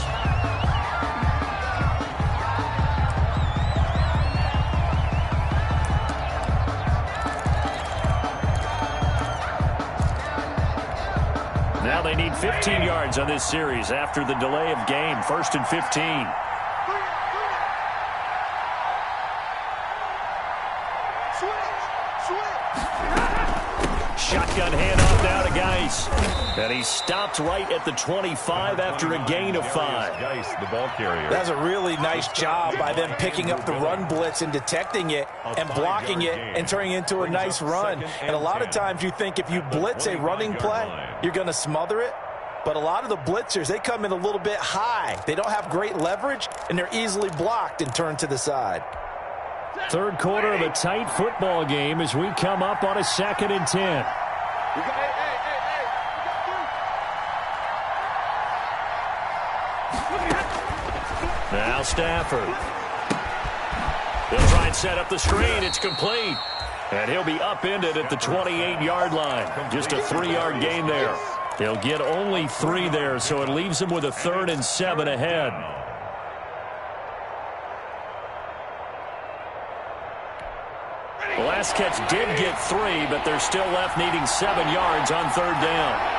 Now they need 15 yards on this series after the delay of game. 1st and 15. Shotgun handoff now to Geis. And he stopped right at the 25 after a gain of 5. Geis, the ball carrier. That's a really nice job by them picking up the run blitz and detecting it and blocking it and turning it into a nice run. And a lot of times you think if you blitz a running play, you're going to smother it. But a lot of the blitzers, they come in a little bit high. They don't have great leverage, and they're easily blocked and turned to the side. Third quarter of a tight football game as we come up on a 2nd and 10. Now Stafford. He'll try and set up the screen. It's complete. And he'll be upended at the 28-yard line. Just a 3-yard gain there. He'll get only 3 there, so it leaves him with a 3rd and 7 ahead. The last catch did get 3, but they're still left needing 7 yards on 3rd down.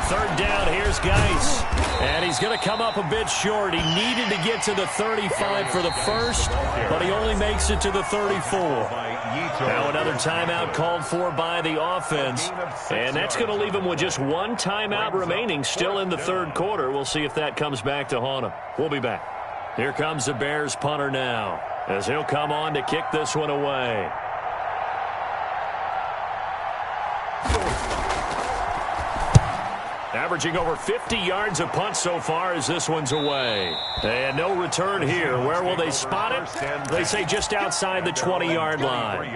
Third down, here's Geis. And he's going to come up a bit short. He needed to get to the 35 for the first, but he only makes it to the 34. Now another timeout called for by the offense. And that's going to leave him with just 1 timeout remaining still in the third quarter. We'll see if that comes back to haunt him. We'll be back. Here comes the Bears punter now as he'll come on to kick this one away. Averaging over 50 yards a punt so far as this one's away. And no return here. Where will they spot it? They say just outside the 20-yard line.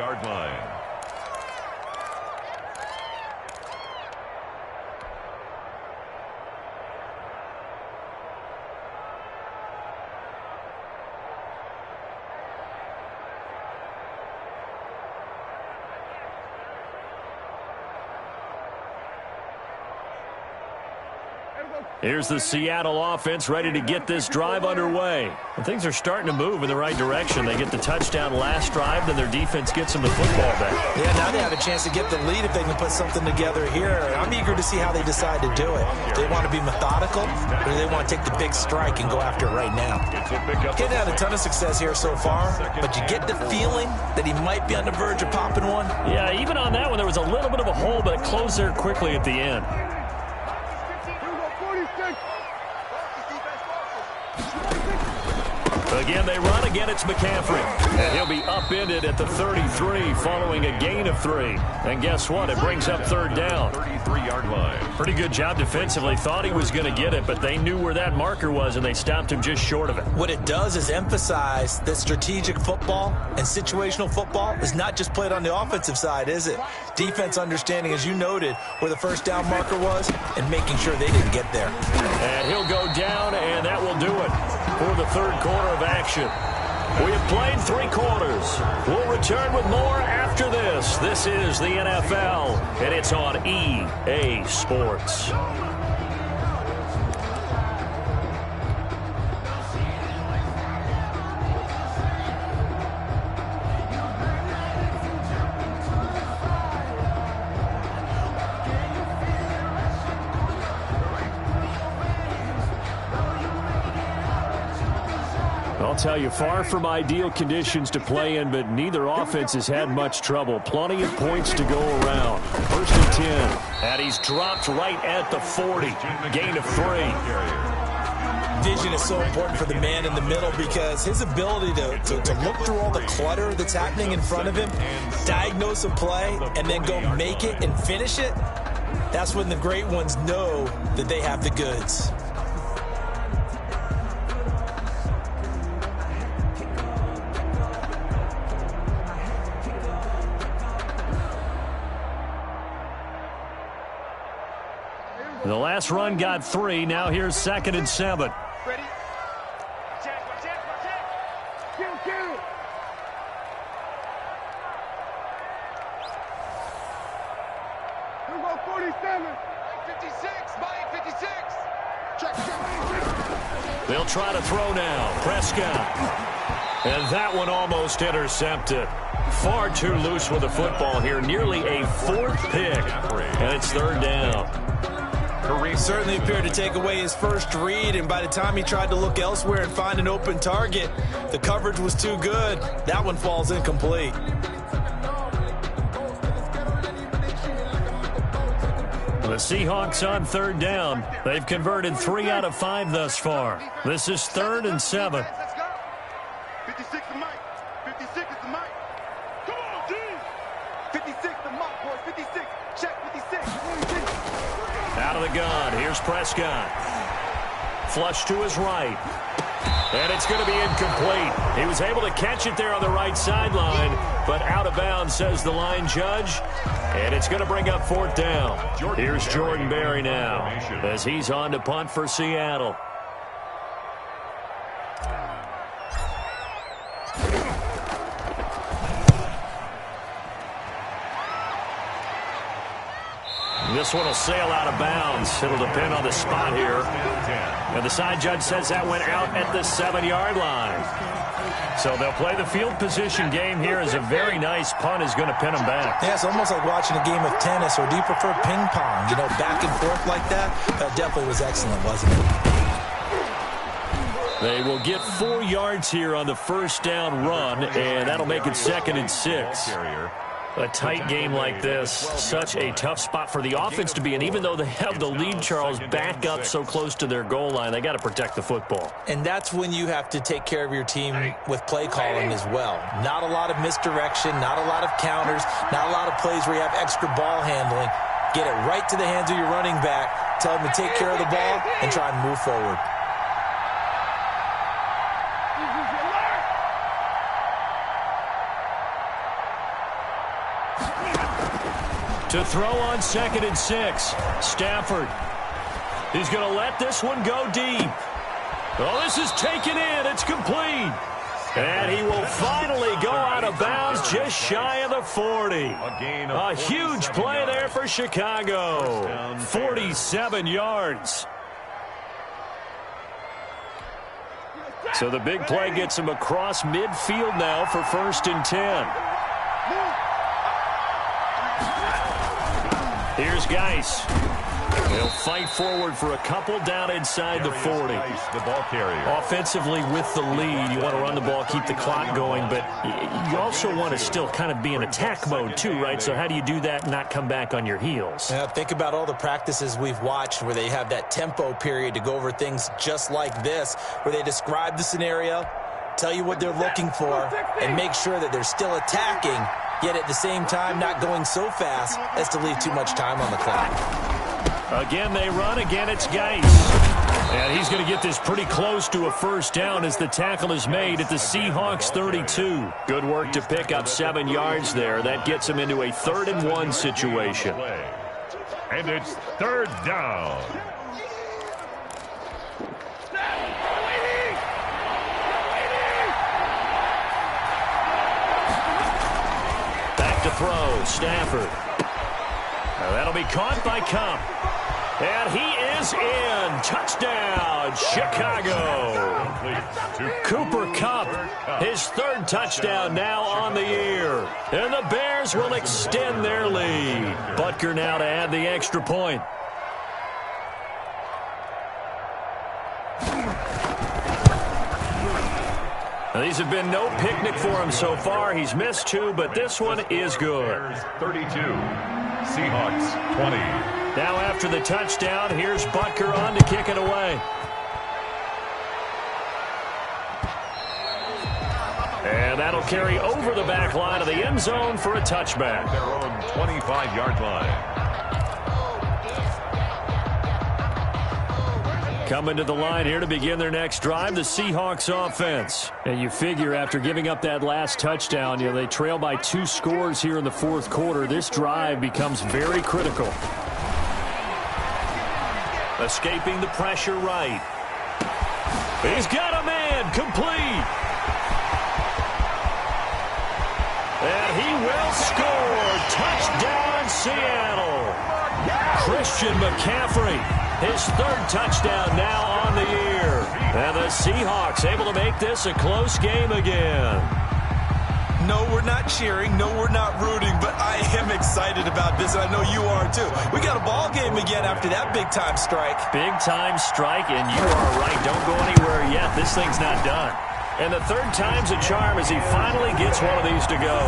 Here's the Seattle offense ready to get this drive underway. And things are starting to move in the right direction. They get the touchdown last drive, then their defense gets them the football back. Yeah, now they have a chance to get the lead if they can put something together here. I'm eager to see how they decide to do it. Do they want to be methodical, or do they want to take the big strike and go after it right now? Getting had a ton of success here so far, but you get the feeling that he might be on the verge of popping one. Yeah, even on that one, there was a little bit of a hole, but it closed there quickly at the end. Again, they run. Again, it's McCaffrey. And he'll be upended at the 33 following a gain of 3. And guess what? It brings up third down. 33-yard line. Pretty good job defensively. Thought he was going to get it, but they knew where that marker was, and they stopped him just short of it. What it does is emphasize that strategic football and situational football is not just played on the offensive side, is it? Defense understanding, as you noted, where the first down marker was and making sure they didn't get there. And he'll go down, and that will do it for the third quarter of action. We have played 3 quarters. We'll return with more after this. This is the NFL, and it's on EA Sports. I'll tell you, far from ideal conditions to play in, but neither offense has had much trouble. Plenty of points to go around. 1st and 10. And he's dropped right at the 40. Gain of 3. Vision is so important for the man in the middle because his ability to look through all the clutter that's happening in front of him, diagnose a play, and then go make it and finish it, that's when the great ones know that they have the goods. The last run got 3. Now here's 2nd and 7. Ready? Check. Kill. Here we go, 47. 56, Mike, 56. Check. They'll try to throw now. Prescott. And that one almost intercepted. Far too loose with the football here. Nearly a 4th pick. And it's 3rd down. He certainly appeared to take away his first read, and by the time he tried to look elsewhere and find an open target, the coverage was too good. That one falls incomplete. The Seahawks on 3rd down. They've converted 3 out of 5 thus far. This is 3rd and 7. 56 to Mike. 56 is the Mike. Come on, G. 56 to Mike, boys. 56. Check 56. Out of the gun. Here's Prescott. Flush to his right. And it's going to be incomplete. He was able to catch it there on the right sideline, but out of bounds, says the line judge. And it's going to bring up 4th down. Here's Jordan Berry now as he's on to punt for Seattle. This one will sail out of bounds. It'll depend on the spot here. And the side judge says that went out at the 7-yard line. So they'll play the field position game here as a very nice punt is going to pin them back. Yeah, it's almost like watching a game of tennis, or do you prefer ping pong? You know, back and forth like that? That definitely was excellent, wasn't it? They will get 4 yards here on the 1st down run, and that'll make it 2nd and 6. A tight game like this, such a tough spot for the offense to be in. Even though they have the lead, Charles, back up so close to their goal line, they got to protect the football. And that's when you have to take care of your team with play calling as well. Not a lot of misdirection, not a lot of counters, not a lot of plays where you have extra ball handling. Get it right to the hands of your running back, tell them to take care of the ball, and try and move forward. To throw on 2nd and 6. Stafford. He's going to let this one go deep. Oh, this is taken in. It's complete. And he will finally go out of bounds just shy of the 40. A huge play there for Chicago. 47 yards. So the big play gets him across midfield now for 1st and 10. Here's Geis. He'll fight forward for a couple down inside the 40. The ball carrier. Offensively with the lead, you want to run the ball, keep the clock going, but you also want to still kind of be in attack mode too, right? So how do you do that and not come back on your heels? Yeah, think about all the practices we've watched where they have that tempo period to go over things just like this, where they describe the scenario, tell you what they're looking for, and make sure that they're still attacking, yet at the same time not going so fast as to leave too much time on the clock. Again, they run. Again, it's Geis. And he's going to get this pretty close to a 1st down as the tackle is made at the Seahawks 32. Good work to pick up 7 yards there. That gets him into a 3rd and 1 situation. And it's 3rd down. Back to throw, Stafford. That'll be caught by Kupp. And he is in. Touchdown, Chicago. Cooper Kupp, his 3rd touchdown now on the year. And the Bears will extend their lead. Butker now to add the extra point. Now, these have been no picnic for him so far. He's missed 2, but this one is good. 32, Seahawks 20. Now after the touchdown, here's Butker on to kick it away. And that'll carry over the back line of the end zone for a touchback. Their own 25-yard line. Coming to the line here to begin their next drive, the Seahawks offense. And you figure after giving up that last touchdown, they trail by 2 scores here in the 4th quarter. This drive becomes very critical. Escaping the pressure right. He's got a man, complete. And he will score. Touchdown, Seattle. Christian McCaffrey, his third touchdown now on the year. And the Seahawks able to make this a close game again. No, we're not cheering. No, we're not rooting. But I am excited about this, and I know you are too. We got a ball game again after that big-time strike. Big-time strike, and you are right. Don't go anywhere yet. This thing's not done. And the third time's a charm as he finally gets one of these to go.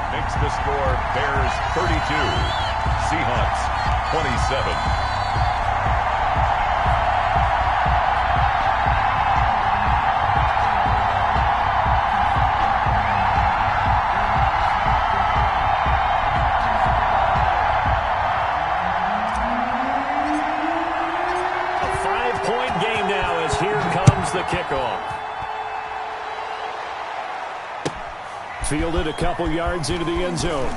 Makes the score Bears 32, Seahawks 27. The kickoff. Fielded a couple yards into the end zone.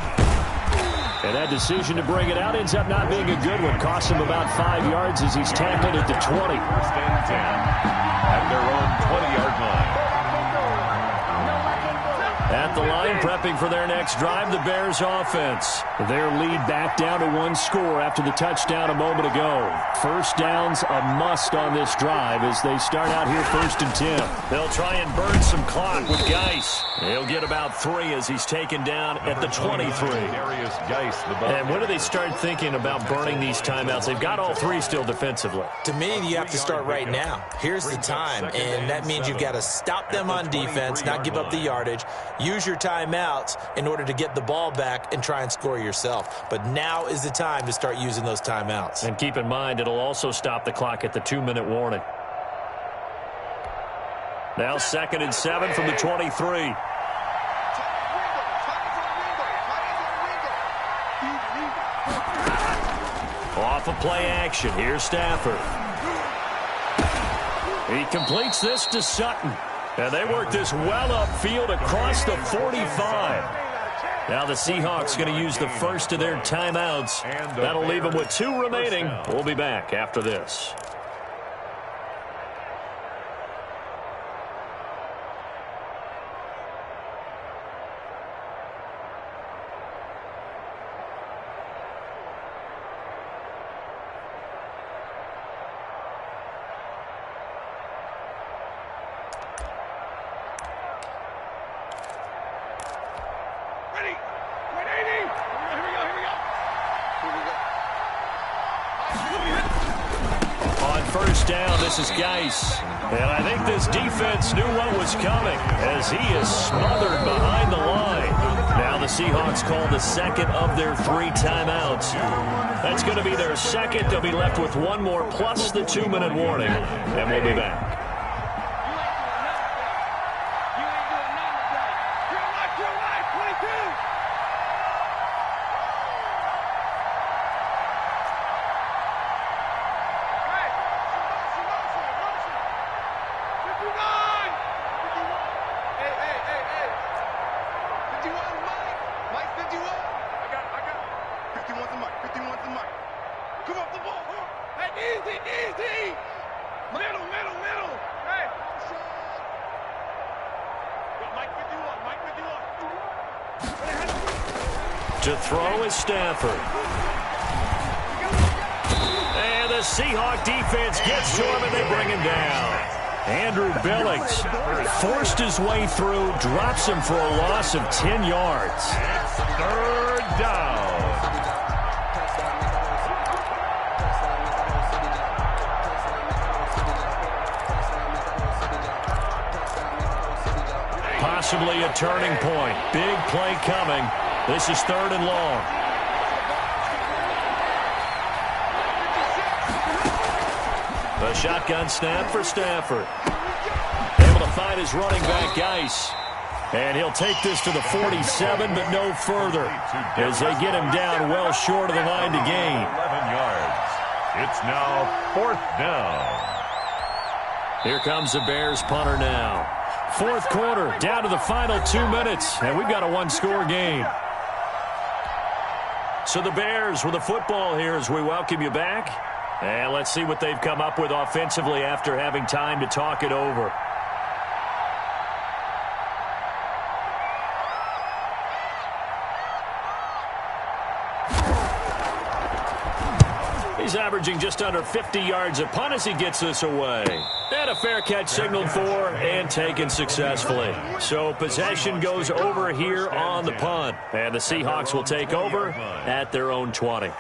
And that decision to bring it out ends up not being a good one. Cost him about 5 yards as he's tackled at the 20. First and 10 at their own 20-yard line. At the line, prepping for their next drive, the Bears offense. Their lead back down to one score after the touchdown a moment ago. First down's a must on this drive as they start out here 1st and 10. They'll try and burn some clock with Geis. He'll get about 3 as he's taken down at the 23. And when do they start thinking about burning these timeouts? They've got all 3 still defensively. To me, you have to start right now. Here's the time, and that means you've got to stop them on defense, not give up the yardage. Use your timeouts in order to get the ball back and try and score yourself. But now is the time to start using those timeouts. And keep in mind, it'll also stop the clock at the 2-minute warning. Now 2nd and 7 from the 23. Off of play action. Here's Stafford. He completes this to Sutton. And they work this well upfield across the 45. Now the Seahawks going to use the first of their timeouts. That'll leave them with 2 remaining. We'll be back after this. This is Geis. And I think this defense knew what was coming as he is smothered behind the line. Now the Seahawks call the second of their 3 timeouts. That's going to be their second. They'll be left with 1 more plus the 2-minute warning. And we'll be back. To throw is Stafford. And the Seahawk defense gets to him and they bring him down. Andrew Billings forced his way through, drops him for a loss of 10 yards. It's 3rd down. Possibly a turning point. Big play coming. This is 3rd and long. The shotgun snap for Stafford. Able to find his running back, Geis. And he'll take this to the 47, but no further as they get him down well short of the line to gain. 11 yards. It's now 4th down. Here comes the Bears punter now. 4th quarter, down to the final 2 minutes, and we've got a 1-score game. So the Bears with the football here as we welcome you back. And let's see what they've come up with offensively after having time to talk it over. He's averaging just under 50 yards a punt as he gets this away. And a fair catch signaled for and taken successfully. So possession goes over here on the punt. And the Seahawks will take over at their own 20.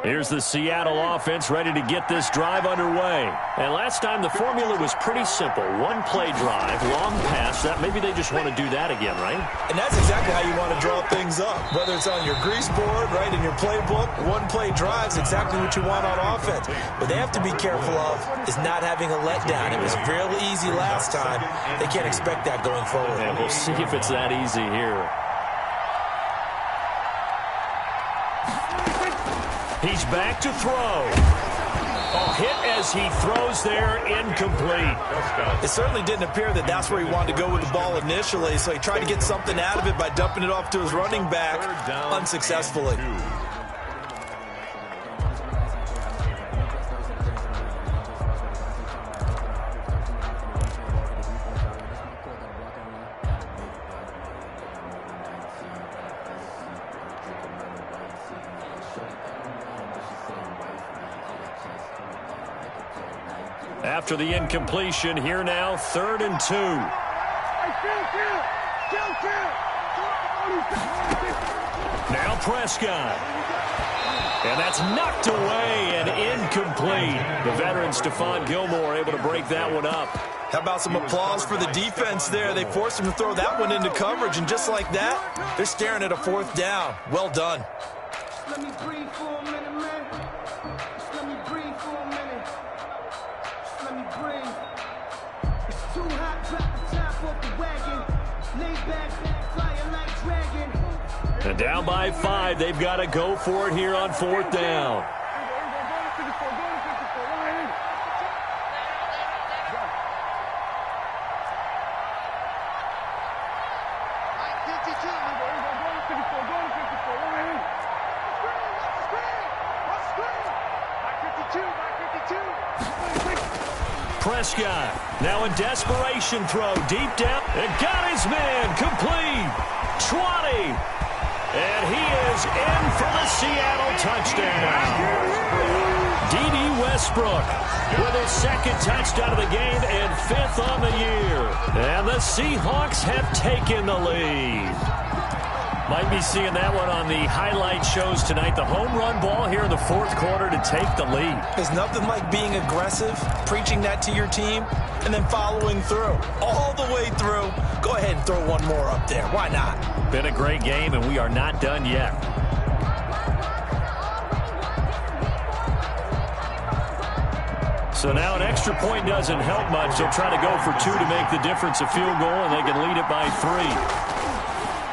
Here's the Seattle offense ready to get this drive underway. And last time the formula was pretty simple. One-play drive, long pass. That maybe they just want to do that again, right? And that's exactly how you want to draw things up. Whether it's on your grease board, right, in your playbook, one-play drive is exactly what you want on offense. What they have to be careful of is not having a letdown. It was real easy last time. They can't expect that going forward. And we'll see if it's that easy here. He's back to throw. A hit as he throws there, incomplete. It certainly didn't appear that that's where he wanted to go with the ball initially, so he tried to get something out of it by dumping it off to his running back unsuccessfully. After the incompletion, here now, 3rd and 2. Now Prescott. And that's knocked away and incomplete. The veteran Stephon Gilmore able to break that one up. How about some applause for the defense there? They forced him to throw that one into coverage, and just like that, they're staring at a 4th down. Well done. Let me breathe for a minute, man. Just let me breathe for a minute. Just let me breathe. It's too hot, drop the top off the wagon. Lay back, flying like dragon. And down by 5, they've got to go for it here on 4th down. Prescott now in desperation throw deep down and got his man complete 20 and he is in for the Seattle touchdown. D.D. Westbrook with his 2nd touchdown of the game and 5th on the year, and the Seahawks have taken the lead. Might be seeing that one on the highlight shows tonight. The home run ball here in the 4th quarter to take the lead. There's nothing like being aggressive, preaching that to your team, and then following through. All the way through. Go ahead and throw one more up there. Why not? Been a great game, and we are not done yet. So now an extra point doesn't help much. They'll try to go for 2 to make the difference a field goal, and they can lead it by 3.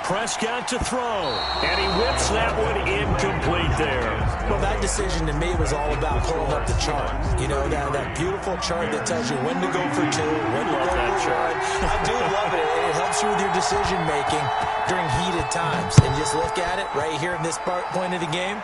Prescott to throw, and he whips that one incomplete there. Well, that decision to me was all about pulling up the chart. You know, that beautiful chart that tells you when to go for 2, when to go for 1. I do love it. It helps you with your decision-making during heated times. And just look at it right here in this point of the game.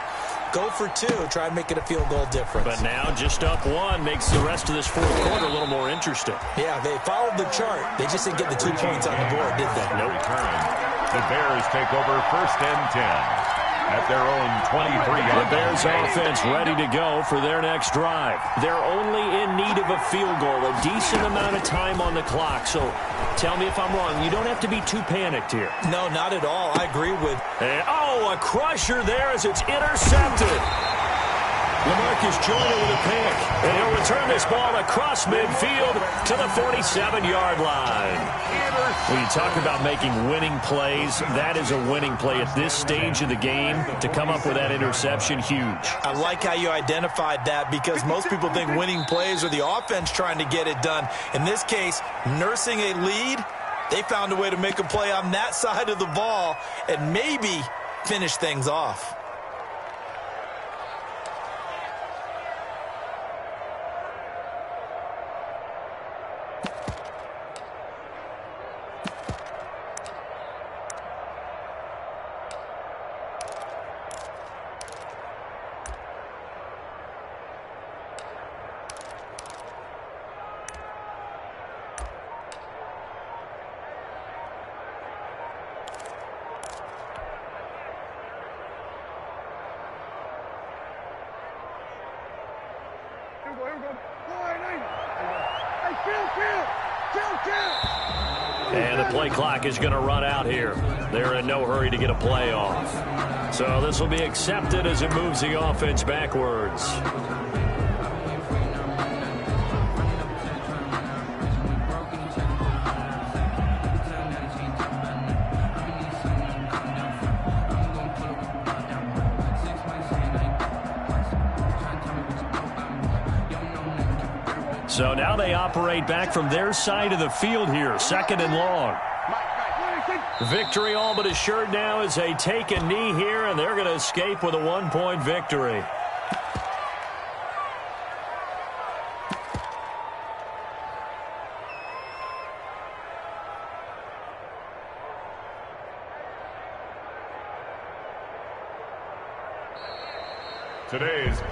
Go for 2. Try and make it a field goal difference. But now just up 1 makes the rest of this 4th quarter a little more interesting. Yeah, they followed the chart. They just didn't get the 2 points on the board, did they? No turn. The Bears take over 1st and 10 at their own 23-yard. The Bears offense ready to go for their next drive. They're only in need of a field goal, a decent amount of time on the clock. So tell me if I'm wrong. You don't have to be too panicked here. No, not at all. I agree with. And, a crusher there as it's intercepted. LaMarcus Joyner with a pick, and he'll return this ball across midfield to the 47-yard line. When you talk about making winning plays, that is a winning play at this stage of the game. To come up with that interception, huge. I like how you identified that, because most people think winning plays are the offense trying to get it done. In this case, nursing a lead, they found a way to make a play on that side of the ball and maybe finish things off. And the play clock is going to run out here. They're in no hurry to get a play off. So this will be accepted as it moves the offense backwards. So now they operate back from their side of the field here, 2nd and long. Victory all but assured now as they take a knee here, and they're going to escape with a 1-point victory.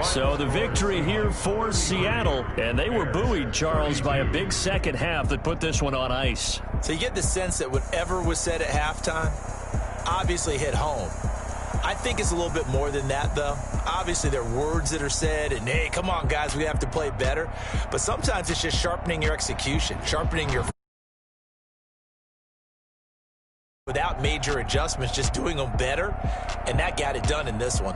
So the victory here for Seattle, and they were buoyed, Charles, by a big second half that put this one on ice. So you get the sense that whatever was said at halftime obviously hit home. I think it's a little bit more than that, though. Obviously, there are words that are said, and, hey, come on, guys, we have to play better. But sometimes it's just sharpening your execution, sharpening your without major adjustments, just doing them better, and that got it done in this one.